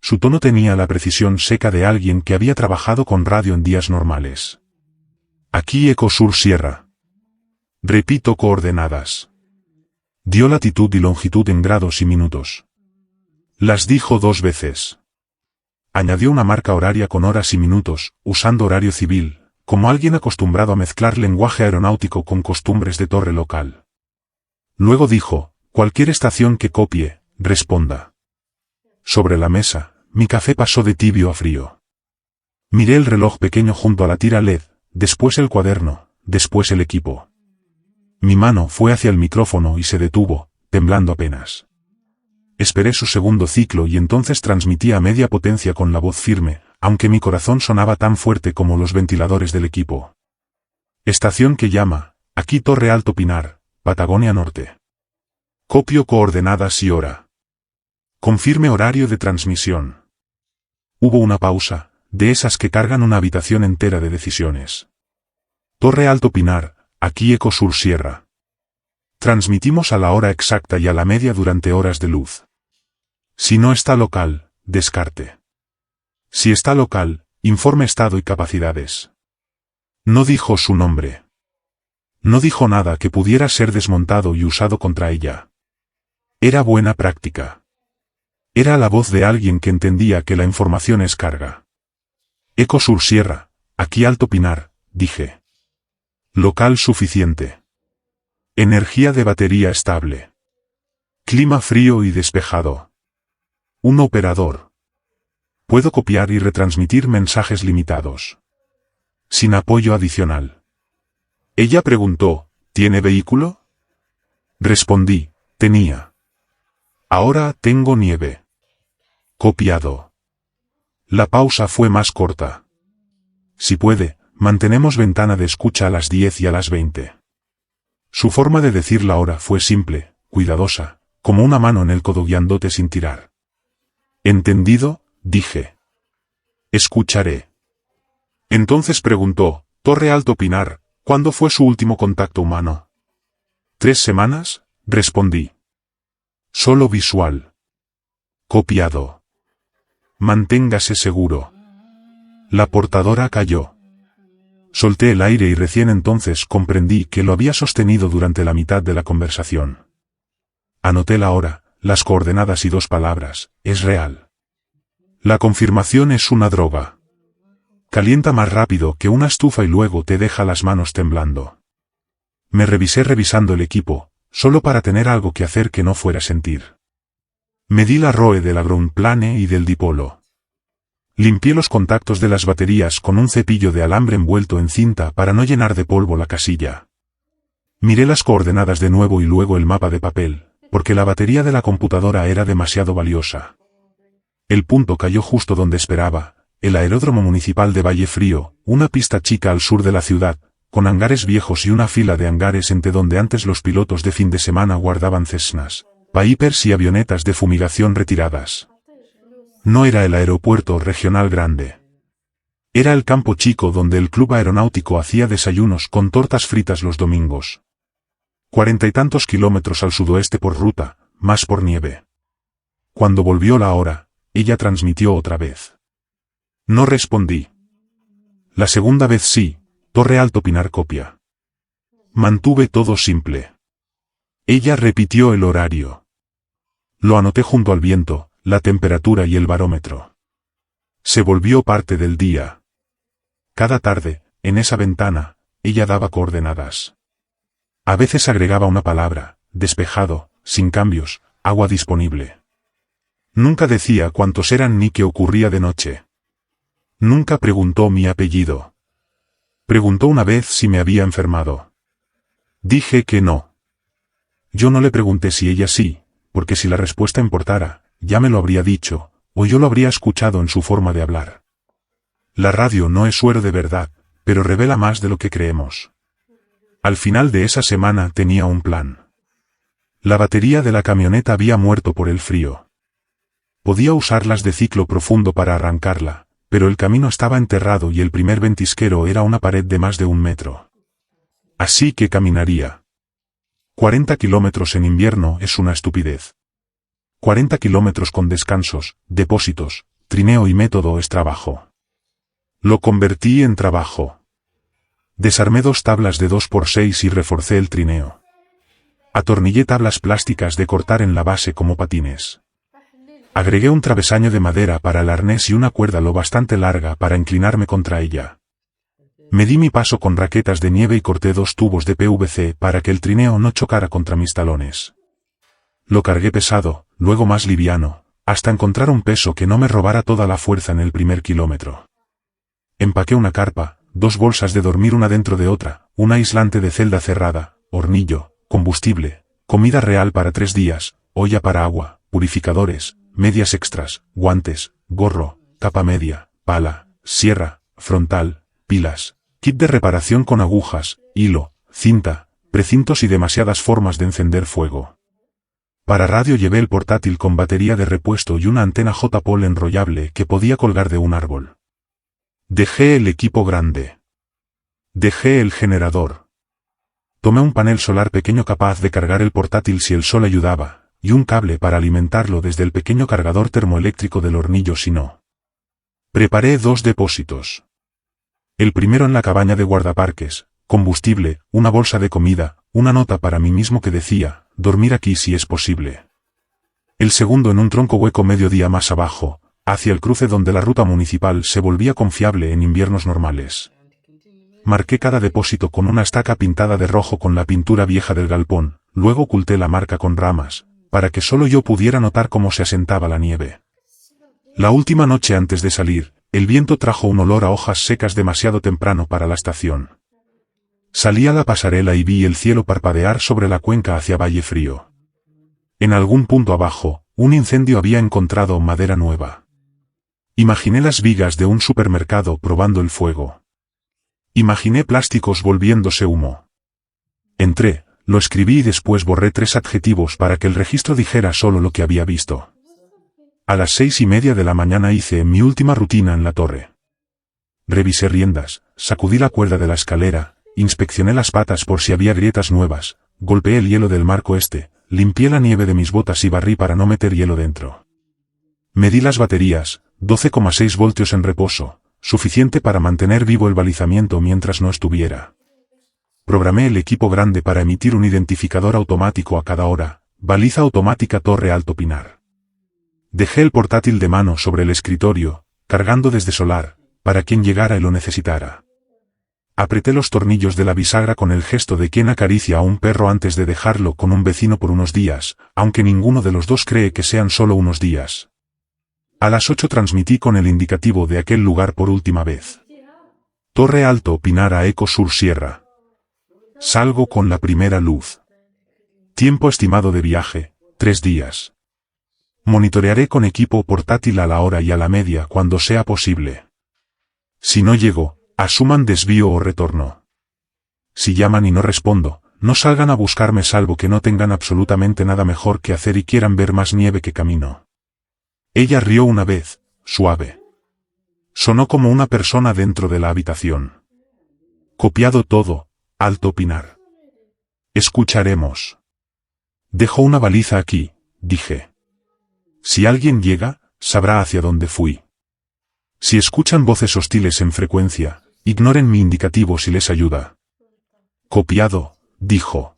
Speaker 1: Su tono tenía la precisión seca de alguien que había trabajado con radio en días normales. Aquí Eco Sur Sierra. Repito coordenadas. Dio latitud y longitud en grados y minutos. Las dijo 2 veces. Añadió una marca horaria con horas y minutos, usando horario civil, como alguien acostumbrado a mezclar lenguaje aeronáutico con costumbres de torre local. Luego dijo, cualquier estación que copie, responda. Sobre la mesa, mi café pasó de tibio a frío. Miré el reloj pequeño junto a la tira LED, después el cuaderno, después el equipo. Mi mano fue hacia el micrófono y se detuvo, temblando apenas. Esperé su segundo ciclo y entonces transmití a media potencia con la voz firme, aunque mi corazón sonaba tan fuerte como los ventiladores del equipo. Estación que llama, aquí Torre Alto Pinar, Patagonia Norte. Copio coordenadas y hora. Confirme horario de transmisión. Hubo una pausa, de esas que cargan una habitación entera de decisiones. Torre Alto Pinar, aquí Eco Sur Sierra. Transmitimos a la hora exacta y a la media durante horas de luz. Si no está local, descarte. Si está local, informe estado y capacidades. No dijo su nombre. No dijo nada que pudiera ser desmontado y usado contra ella. Era buena práctica. Era la voz de alguien que entendía que la información es carga. Eco Sur Sierra, aquí Alto Pinar, dije. Local suficiente. Energía de batería estable. Clima frío y despejado. Un operador. Puedo copiar y retransmitir mensajes limitados. Sin apoyo adicional. Ella preguntó, ¿tiene vehículo? Respondí, tenía. Ahora tengo nieve. Copiado. La pausa fue más corta. Si puede, mantenemos ventana de escucha a las 10 y a las 20. Su forma de decir la hora fue simple, cuidadosa, como una mano en el codo guiándote sin tirar. ¿Entendido? Dije. Escucharé. Entonces preguntó, Torre Alto Pinar, ¿cuándo fue su último contacto humano? 3 semanas, respondí. Solo visual. Copiado. Manténgase seguro. La portadora cayó. Solté el aire y recién entonces comprendí que lo había sostenido durante la mitad de la conversación. Anoté la hora, las coordenadas y 2 palabras, es real. La confirmación es una droga. Calienta más rápido que una estufa y luego te deja las manos temblando. Me revisé revisando el equipo, solo para tener algo que hacer que no fuera sentir. Medí la ROE de la Groundplane y del dipolo. Limpié los contactos de las baterías con un cepillo de alambre envuelto en cinta para no llenar de polvo la casilla. Miré las coordenadas de nuevo y luego el mapa de papel, porque la batería de la computadora era demasiado valiosa. El punto cayó justo donde esperaba. El aeródromo municipal de Valle Frío, una pista chica al sur de la ciudad, con hangares viejos y una fila de hangares entre donde antes los pilotos de fin de semana guardaban Cessnas, Vipers y avionetas de fumigación retiradas. No era el aeropuerto regional grande. Era el campo chico donde el club aeronáutico hacía desayunos con tortas fritas los domingos. 40 y tantos kilómetros al sudoeste por ruta, más por nieve. Cuando volvió la hora, ella transmitió otra vez. No respondí. La segunda vez sí, Torre Alto Pinar copia. Mantuve todo simple. Ella repitió el horario. Lo anoté junto al viento, la temperatura y el barómetro. Se volvió parte del día. Cada tarde, en esa ventana, ella daba coordenadas. A veces agregaba una palabra, despejado, sin cambios, agua disponible. Nunca decía cuántos eran ni qué ocurría de noche. Nunca preguntó mi apellido. Preguntó una vez si me había enfermado. Dije que no. Yo no le pregunté si ella sí, porque si la respuesta importara, ya me lo habría dicho, o yo lo habría escuchado en su forma de hablar. La radio no es suero de verdad, pero revela más de lo que creemos. Al final de esa semana tenía un plan. La batería de la camioneta había muerto por el frío. Podía usarlas de ciclo profundo para arrancarla, pero el camino estaba enterrado y el primer ventisquero era una pared de más de 1 metro. Así que caminaría. 40 kilómetros en invierno es una estupidez. 40 kilómetros con descansos, depósitos, trineo y método es trabajo. Lo convertí en trabajo. Desarmé 2 tablas de 2x6 y reforcé el trineo. Atornillé tablas plásticas de cortar en la base como patines. Agregué un travesaño de madera para el arnés y una cuerda lo bastante larga para inclinarme contra ella. Medí mi paso con raquetas de nieve y corté 2 tubos de PVC para que el trineo no chocara contra mis talones. Lo cargué pesado, luego más liviano, hasta encontrar un peso que no me robara toda la fuerza en el primer kilómetro. Empaqué una carpa, 2 bolsas de dormir una dentro de otra, un aislante de celda cerrada, hornillo, combustible, comida real para 3 días, olla para agua, purificadores, medias extras, guantes, gorro, capa media, pala, sierra, frontal, pilas, kit de reparación con agujas, hilo, cinta, precintos y demasiadas formas de encender fuego. Para radio llevé el portátil con batería de repuesto y una antena J-Pol enrollable que podía colgar de un árbol. Dejé el equipo grande. Dejé el generador. Tomé un panel solar pequeño capaz de cargar el portátil si el sol ayudaba, y un cable para alimentarlo desde el pequeño cargador termoeléctrico del hornillo si no. Preparé 2 depósitos. El primero en la cabaña de guardaparques, combustible, una bolsa de comida, una nota para mí mismo que decía, dormir aquí si es posible. El segundo en un tronco hueco medio día más abajo, hacia el cruce donde la ruta municipal se volvía confiable en inviernos normales. Marqué cada depósito con una estaca pintada de rojo con la pintura vieja del galpón, luego oculté la marca con ramas, para que solo yo pudiera notar cómo se asentaba la nieve. La última noche antes de salir, el viento trajo un olor a hojas secas demasiado temprano para la estación. Salí a la pasarela y vi el cielo parpadear sobre la cuenca hacia Valle Frío. En algún punto abajo, un incendio había encontrado madera nueva. Imaginé las vigas de un supermercado probando el fuego. Imaginé plásticos volviéndose humo. Entré, lo escribí y después borré 3 adjetivos para que el registro dijera solo lo que había visto. A las 6:30 de la mañana hice mi última rutina en la torre. Revisé riendas, sacudí la cuerda de la escalera, inspeccioné las patas por si había grietas nuevas, golpeé el hielo del marco este, limpié la nieve de mis botas y barrí para no meter hielo dentro. Medí las baterías, 12,6 voltios en reposo, suficiente para mantener vivo el balizamiento mientras no estuviera. Programé el equipo grande para emitir un identificador automático a cada hora, baliza automática Torre Alto Pinar. Dejé el portátil de mano sobre el escritorio, cargando desde solar, para quien llegara y lo necesitara. Apreté los tornillos de la bisagra con el gesto de quien acaricia a un perro antes de dejarlo con un vecino por unos días, aunque ninguno de los dos cree que sean solo unos días. A las 8 transmití con el indicativo de aquel lugar por última vez. Torre Alto Pinar a Eco Sur Sierra. Salgo con la primera luz. Tiempo estimado de viaje, 3 días. Monitorearé con equipo portátil a la hora y a la media cuando sea posible. Si no llego, asuman desvío o retorno. Si llaman y no respondo, no salgan a buscarme salvo que no tengan absolutamente nada mejor que hacer y quieran ver más nieve que camino. Ella rió una vez, suave. Sonó como una persona dentro de la habitación. Copiado todo, Alto Pinar. Escucharemos. Dejo una baliza aquí, dije. Si alguien llega, sabrá hacia dónde fui. Si escuchan voces hostiles en frecuencia, ignoren mi indicativo si les ayuda. Copiado, dijo.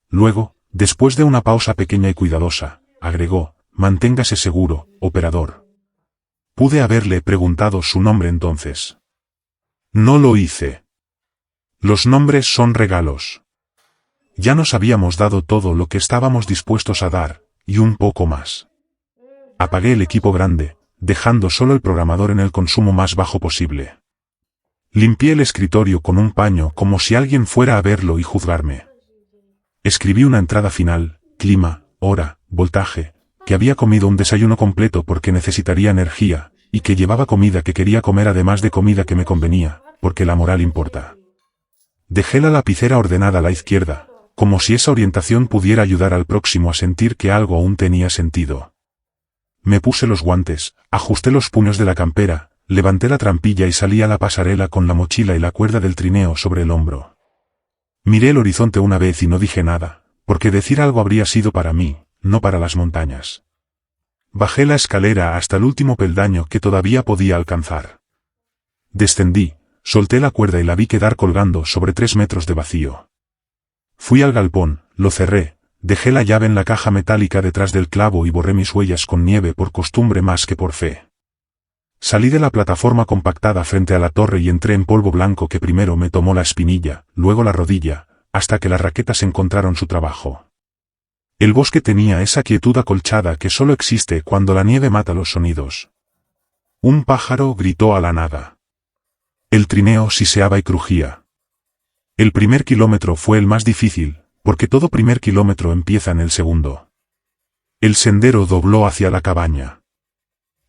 Speaker 1: Luego, Después de una pausa pequeña y cuidadosa, agregó, manténgase seguro, operador. Pude haberle preguntado su nombre entonces. No lo hice. Los nombres son regalos. Ya nos habíamos dado todo lo que estábamos dispuestos a dar, y un poco más. Apagué el equipo grande, dejando solo el programador en el consumo más bajo posible. Limpié el escritorio con un paño como si alguien fuera a verlo y juzgarme. Escribí una entrada final, clima, hora, voltaje, que había comido un desayuno completo porque necesitaría energía, y que llevaba comida que quería comer además de comida que me convenía, porque la moral importa. Dejé la lapicera ordenada a la izquierda, como si esa orientación pudiera ayudar al próximo a sentir que algo aún tenía sentido. Me puse los guantes, ajusté los puños de la campera, levanté la trampilla y salí a la pasarela con la mochila y la cuerda del trineo sobre el hombro. Miré el horizonte una vez y no dije nada, porque decir algo habría sido para mí, no para las montañas. Bajé la escalera hasta el último peldaño que todavía podía alcanzar. Descendí, solté la cuerda y la vi quedar colgando sobre 3 metros de vacío. Fui al galpón, lo cerré, dejé la llave en la caja metálica detrás del clavo y borré mis huellas con nieve por costumbre más que por fe. Salí de la plataforma compactada frente a la torre y entré en polvo blanco que primero me tomó la espinilla, luego la rodilla, hasta que las raquetas encontraron su trabajo. El bosque tenía esa quietud acolchada que solo existe cuando la nieve mata los sonidos. Un pájaro gritó a la nada. El trineo siseaba y crujía. El primer kilómetro fue el más difícil, porque todo primer kilómetro empieza en el segundo. El sendero dobló hacia la cabaña.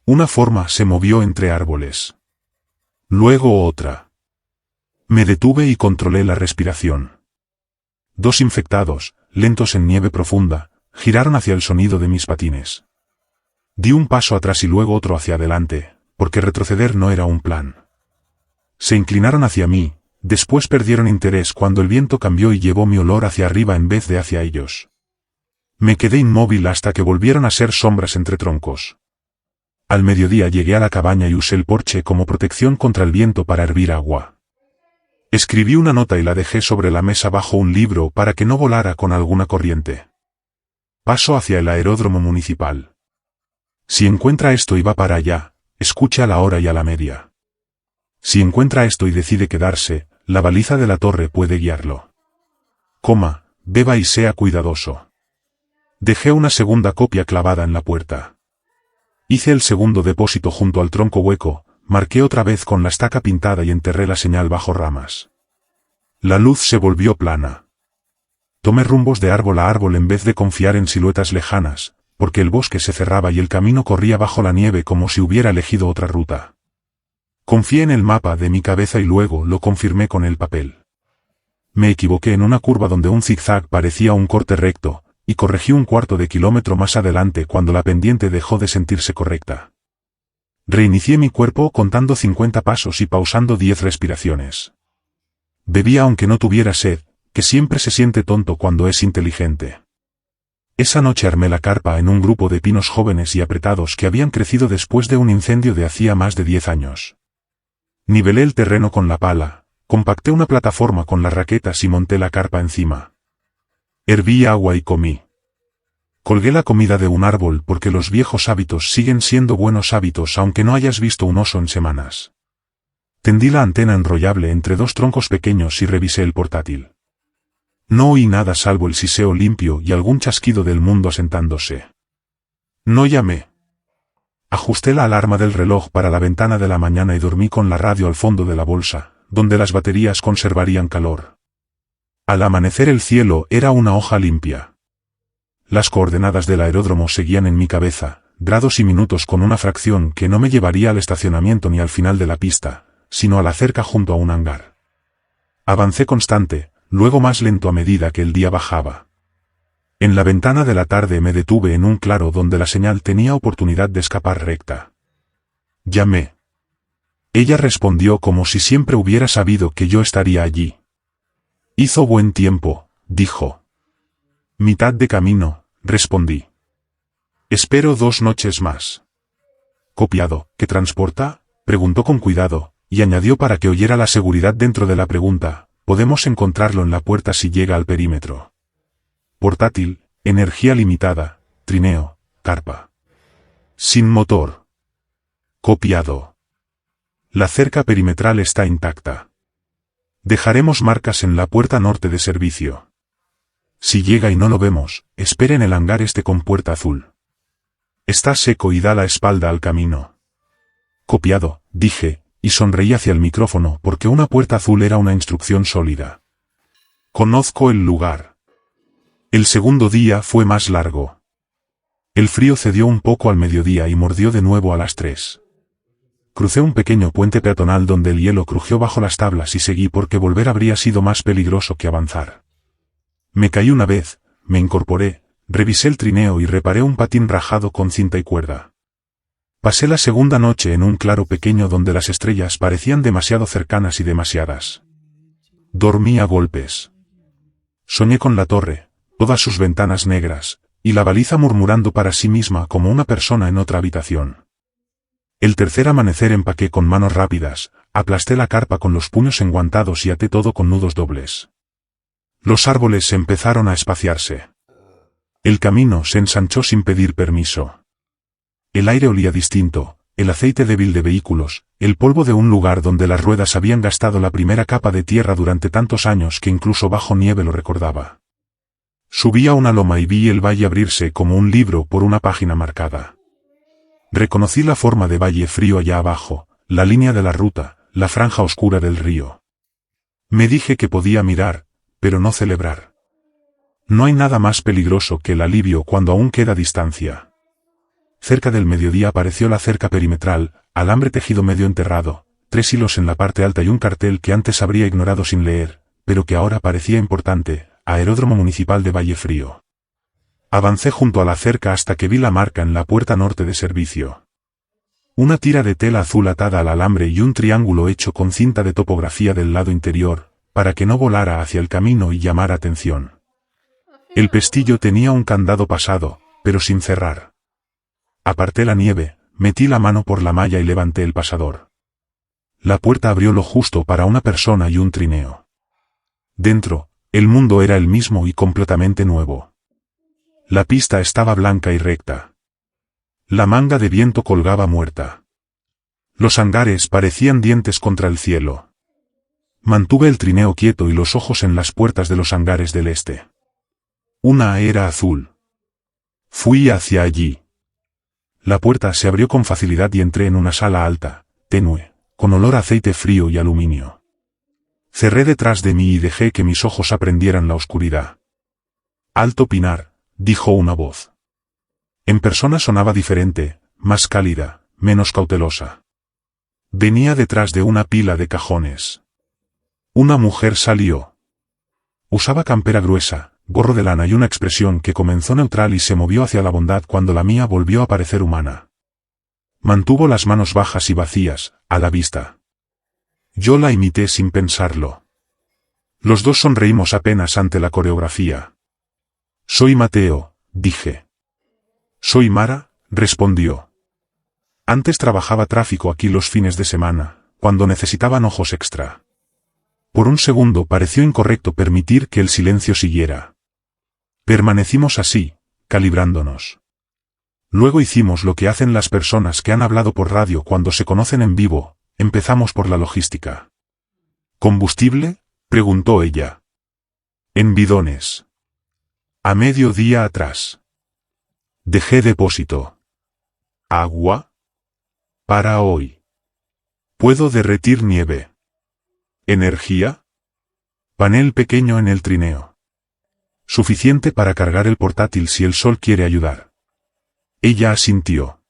Speaker 1: Una forma se movió entre árboles. Luego otra. Me detuve y controlé la respiración. 2 infectados, lentos en nieve profunda, giraron hacia el sonido de mis patines. Di un paso atrás y luego otro hacia adelante, porque retroceder no era un plan. Se inclinaron hacia mí, después perdieron interés cuando el viento cambió y llevó mi olor hacia arriba en vez de hacia ellos. Me quedé inmóvil hasta que volvieron a ser sombras entre troncos. Al mediodía llegué a la cabaña y usé el porche como protección contra el viento para hervir agua. Escribí una nota y la dejé sobre la mesa bajo un libro para que no volara con alguna corriente. Paso hacia el aeródromo municipal. Si encuentra esto y va para allá, escuche a la hora y a la media. Si encuentra esto y decide quedarse, la baliza de la torre puede guiarlo. Coma, beba y sea cuidadoso. Dejé una segunda copia clavada en la puerta. Hice el segundo depósito junto al tronco hueco, marqué otra vez con la estaca pintada y enterré la señal bajo ramas. La luz se volvió plana. Tomé rumbos de árbol a árbol en vez de confiar en siluetas lejanas, porque el bosque se cerraba y el camino corría bajo la nieve como si hubiera elegido otra ruta. Confié en el mapa de mi cabeza y luego lo confirmé con el papel. Me equivoqué en una curva donde un zigzag parecía un corte recto, y corregí un cuarto de kilómetro más adelante cuando la pendiente dejó de sentirse correcta. Reinicié mi cuerpo contando 50 pasos y pausando 10 respiraciones. Bebía aunque no tuviera sed, que siempre se siente tonto cuando es inteligente. Esa noche armé la carpa en un grupo de pinos jóvenes y apretados que habían crecido después de un incendio de hacía más de 10 años. Nivelé el terreno con la pala, compacté una plataforma con las raquetas y monté la carpa encima. Herví agua y comí. Colgué la comida de un árbol porque los viejos hábitos siguen siendo buenos hábitos aunque no hayas visto un oso en semanas. Tendí la antena enrollable entre 2 troncos pequeños y revisé el portátil. No oí nada salvo el siseo limpio y algún chasquido del mundo asentándose. No llamé. Ajusté la alarma del reloj para la ventana de la mañana y dormí con la radio al fondo de la bolsa, donde las baterías conservarían calor. Al amanecer el cielo era una hoja limpia. Las coordenadas del aeródromo seguían en mi cabeza, grados y minutos con una fracción que no me llevaría al estacionamiento ni al final de la pista, sino a la cerca junto a un hangar. Avancé constante, luego más lento a medida que el día bajaba. En la ventana de la tarde me detuve en un claro donde la señal tenía oportunidad de escapar recta. Llamé. Ella respondió como si siempre hubiera sabido que yo estaría allí. Hizo buen tiempo, dijo. Mitad de camino, respondí. Espero 2 noches más. ¿Copiado, que transporta? Preguntó con cuidado, y añadió para que oyera la seguridad dentro de la pregunta, podemos encontrarlo en la puerta si llega al perímetro. portátil, energía limitada, trineo, carpa. Sin motor. Copiado. La cerca perimetral está intacta. Dejaremos marcas en la puerta norte de servicio. Si llega y no lo vemos, espere en el hangar este con puerta azul. Está seco y da la espalda al camino. Copiado, dije, y sonreí hacia el micrófono porque una puerta azul era una instrucción sólida. Conozco el lugar. El segundo día fue más largo. El frío cedió un poco al mediodía y mordió de nuevo a las 3. Crucé un pequeño puente peatonal donde el hielo crujió bajo las tablas y seguí porque volver habría sido más peligroso que avanzar. Me caí una vez, me incorporé, revisé el trineo y reparé un patín rajado con cinta y cuerda. Pasé la segunda noche en un claro pequeño donde las estrellas parecían demasiado cercanas y demasiadas. Dormí a golpes. Soñé con la torre, todas sus ventanas negras, y la baliza murmurando para sí misma como una persona en otra habitación. El tercer amanecer empaqué con manos rápidas, aplasté la carpa con los puños enguantados y até todo con nudos dobles. Los árboles empezaron a espaciarse. El camino se ensanchó sin pedir permiso. El aire olía distinto, el aceite débil de vehículos, el polvo de un lugar donde las ruedas habían gastado la primera capa de tierra durante tantos años que incluso bajo nieve lo recordaba. Subí a una loma y vi el valle abrirse como un libro por una página marcada. Reconocí la forma de valle frío allá abajo, la línea de la ruta, la franja oscura del río. Me dije que podía mirar, pero no celebrar. No hay nada más peligroso que el alivio cuando aún queda distancia. Cerca del mediodía apareció la cerca perimetral, alambre tejido medio enterrado, 3 hilos en la parte alta y un cartel que antes habría ignorado sin leer, pero que ahora parecía importante, Aeródromo Municipal de Valle Frío. Avancé junto a la cerca hasta que vi la marca en la puerta norte de servicio. Una tira de tela azul atada al alambre y un triángulo hecho con cinta de topografía del lado interior, para que no volara hacia el camino y llamara atención. El pestillo tenía un candado pasado, pero sin cerrar. Aparté la nieve, metí la mano por la malla y levanté el pasador. La puerta abrió lo justo para una persona y un trineo. Dentro, el mundo era el mismo y completamente nuevo. La pista estaba blanca y recta. La manga de viento colgaba muerta. Los hangares parecían dientes contra el cielo. Mantuve el trineo quieto y los ojos en las puertas de los hangares del este. Una era azul. Fui hacia allí. La puerta se abrió con facilidad y entré en una sala alta, tenue, con olor a aceite frío y aluminio. Cerré detrás de mí y dejé que mis ojos aprendieran la oscuridad. Alto Pinar, dijo una voz. En persona sonaba diferente, más cálida, menos cautelosa. Venía detrás de una pila de cajones. Una mujer salió. Usaba campera gruesa, gorro de lana y una expresión que comenzó neutral y se movió hacia la bondad cuando la mía volvió a parecer humana. Mantuvo las manos bajas y vacías, a la vista. Yo la imité sin pensarlo. Los dos sonreímos apenas ante la coreografía. Soy Mateo, dije. Soy Mara, respondió. Antes trabajaba tráfico aquí los fines de semana, cuando necesitaban ojos extra. Por un segundo pareció incorrecto permitir que el silencio siguiera. Permanecimos así, calibrándonos. Luego hicimos lo que hacen las personas que han hablado por radio cuando se conocen en vivo, empezamos por la logística. ¿Combustible?, preguntó ella. En bidones. A mediodía atrás. Dejé depósito. ¿Agua? Para hoy. Puedo derretir nieve. ¿Energía? Panel pequeño en el trineo. Suficiente para cargar el portátil si el sol quiere ayudar. Ella asintió.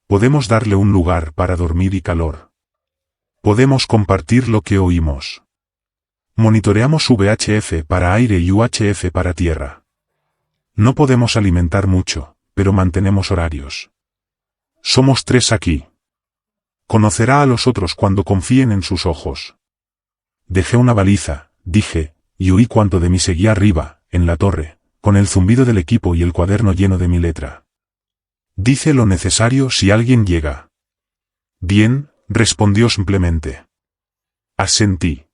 Speaker 1: Podemos darle un lugar para dormir y calor. Podemos compartir lo que oímos. Monitoreamos VHF para aire y UHF para tierra. No podemos alimentar mucho, pero mantenemos horarios. Somos 3 aquí. Conocerá a los otros cuando confíen en sus ojos. Dejé una baliza, dije, y oí cuanto de mí seguía arriba, en la torre, con el zumbido del equipo y el cuaderno lleno de mi letra. Dice lo necesario si alguien llega. Bien, respondió simplemente. Asentí.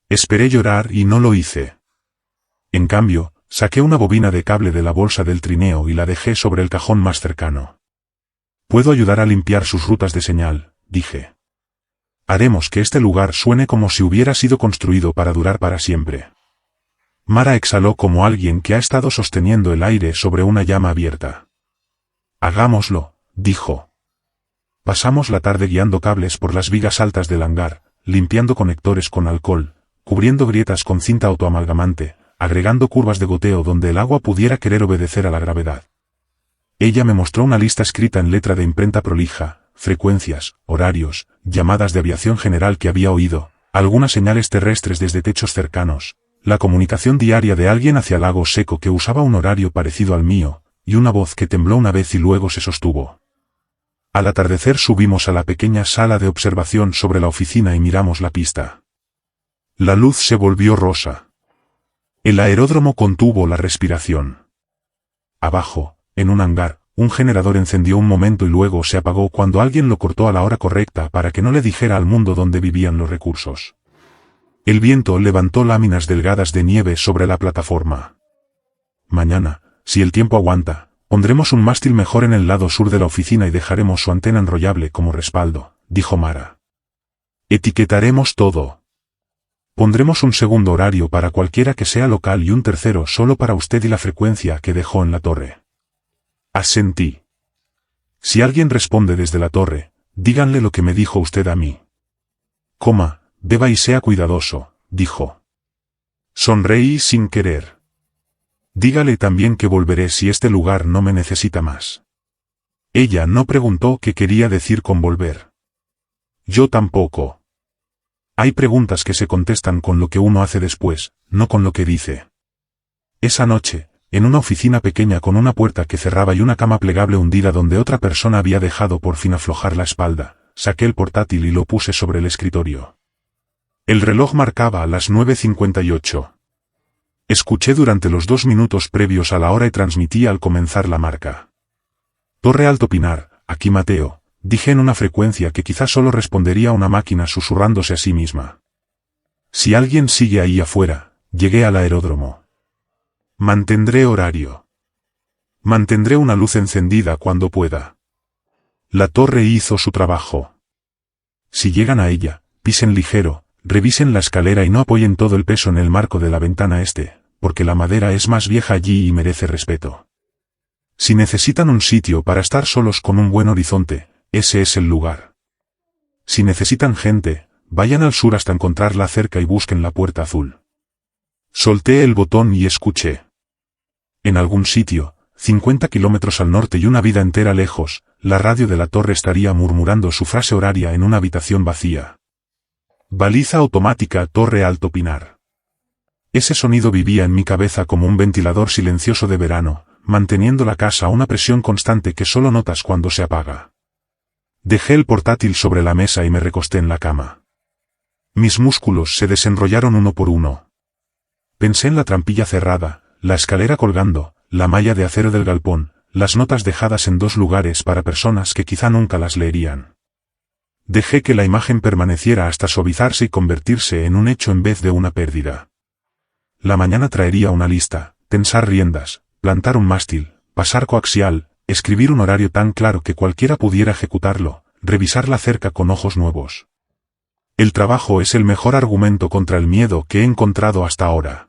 Speaker 1: Esperé llorar y no lo hice. En cambio, Saqué una bobina de cable de la bolsa del trineo y la dejé sobre el cajón más cercano. Puedo ayudar a limpiar sus rutas de señal, dije. Haremos que este lugar suene como si hubiera sido construido para durar para siempre. Mara exhaló como alguien que ha estado sosteniendo el aire sobre una llama abierta. Hagámoslo, dijo. Pasamos la tarde guiando cables por las vigas altas del hangar, limpiando conectores con alcohol, cubriendo grietas con cinta autoamalgamante, agregando curvas de goteo donde el agua pudiera querer obedecer a la gravedad. Ella me mostró una lista escrita en letra de imprenta prolija, frecuencias, horarios, llamadas de aviación general que había oído, algunas señales terrestres desde techos cercanos, la comunicación diaria de alguien hacia Lago Seco que usaba un horario parecido al mío, y una voz que tembló una vez y luego se sostuvo. Al atardecer subimos a la pequeña sala de observación sobre la oficina y miramos la pista. La luz se volvió rosa. El aeródromo contuvo la respiración. Abajo, en un hangar, un generador encendió un momento y luego se apagó cuando alguien lo cortó a la hora correcta para que no le dijera al mundo dónde vivían los recursos. El viento levantó láminas delgadas de nieve sobre la plataforma. Mañana, si el tiempo aguanta, pondremos un mástil mejor en el lado sur de la oficina y dejaremos su antena enrollable como respaldo, dijo Mara. Etiquetaremos todo. Pondremos un segundo horario para cualquiera que sea local y un tercero solo para usted y la frecuencia que dejó en la torre. Asentí. Si alguien responde desde la torre, díganle lo que me dijo usted a mí. Beba y sea cuidadoso, dijo. Sonreí sin querer. Dígale también que volveré si este lugar no me necesita más. Ella no preguntó qué quería decir con volver. Yo tampoco. Hay preguntas que se contestan con lo que uno hace después, no con lo que dice. Esa noche, en una oficina pequeña con una puerta que cerraba y una cama plegable hundida donde otra persona había dejado por fin aflojar la espalda, saqué el portátil y lo puse sobre el escritorio. El reloj marcaba las 9:58. Escuché durante los 2 minutos previos a la hora y transmití al comenzar la marca. Torre Alto Pinar, aquí Mateo, dije en una frecuencia que quizás solo respondería una máquina susurrándose a sí misma. Si alguien sigue ahí afuera, llegué al aeródromo. Mantendré horario. Mantendré una luz encendida cuando pueda. La torre hizo su trabajo. Si llegan a ella, pisen ligero, revisen la escalera y no apoyen todo el peso en el marco de la ventana porque la madera es más vieja allí y merece respeto. Si necesitan un sitio para estar solos con un buen horizonte, ese es el lugar. Si necesitan gente, vayan al sur hasta encontrarla cerca y busquen la puerta azul. Solté el botón y escuché. En algún sitio, 50 kilómetros al norte y una vida entera lejos, la radio de la torre estaría murmurando su frase horaria en una habitación vacía. Baliza automática Torre Alto Pinar. Ese sonido vivía en mi cabeza como un ventilador silencioso de verano, manteniendo la casa a una presión constante que solo notas cuando se apaga. Dejé el portátil sobre la mesa y me recosté en la cama. Mis músculos se desenrollaron uno por uno. Pensé en la trampilla cerrada, la escalera colgando, la malla de acero del galpón, las notas dejadas en 2 lugares para personas que quizá nunca las leerían. Dejé que la imagen permaneciera hasta suavizarse y convertirse en un hecho en vez de una pérdida. La mañana traería una lista, tensar riendas, plantar un mástil, pasar coaxial, escribir un horario tan claro que cualquiera pudiera ejecutarlo, revisar la cerca con ojos nuevos. El trabajo es el mejor argumento contra el miedo que he encontrado hasta ahora.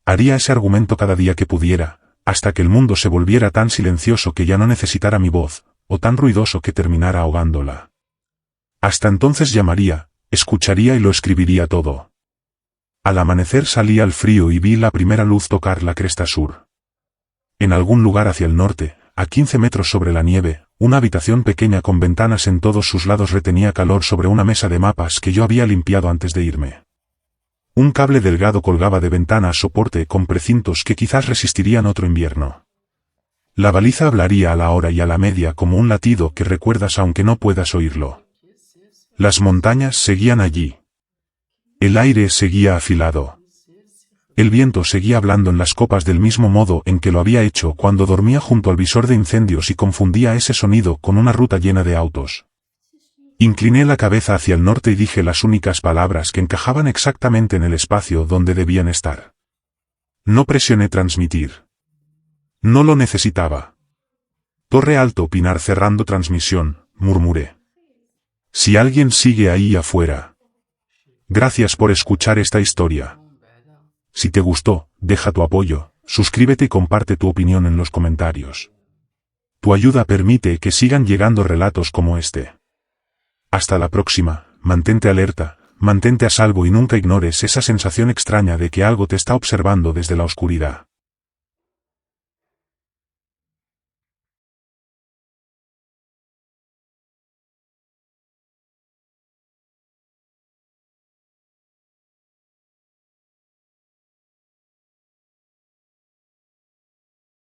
Speaker 1: Haría ese argumento cada día que pudiera, hasta que el mundo se volviera tan silencioso que ya no necesitara mi voz, o tan ruidoso que terminara ahogándola. Hasta entonces llamaría, escucharía y lo escribiría todo. Al amanecer salí al frío y vi la primera luz tocar la cresta sur. En algún lugar hacia el norte, a 15 metros sobre la nieve, una habitación pequeña con ventanas en todos sus lados retenía calor sobre una mesa de mapas que yo había limpiado antes de irme. Un cable delgado colgaba de ventana a soporte con precintos que quizás resistirían otro invierno. La baliza hablaría a la hora y a la media como un latido que recuerdas aunque no puedas oírlo. Las montañas seguían allí. El aire seguía afilado. El viento seguía hablando en las copas del mismo modo en que lo había hecho cuando dormía junto al visor de incendios y confundía ese sonido con una ruta llena de autos. Incliné la cabeza hacia el norte y dije las únicas palabras que encajaban exactamente en el espacio donde debían estar. No presioné transmitir. No lo necesitaba. Torre Alto Pinar cerrando transmisión, murmuré. Si alguien sigue ahí afuera. Gracias por escuchar esta historia. Si te gustó, deja tu apoyo, suscríbete y comparte tu opinión en los comentarios. Tu ayuda permite que sigan llegando relatos como este. Hasta la próxima, mantente alerta, mantente a salvo y nunca ignores esa sensación extraña de que algo te está observando desde la oscuridad.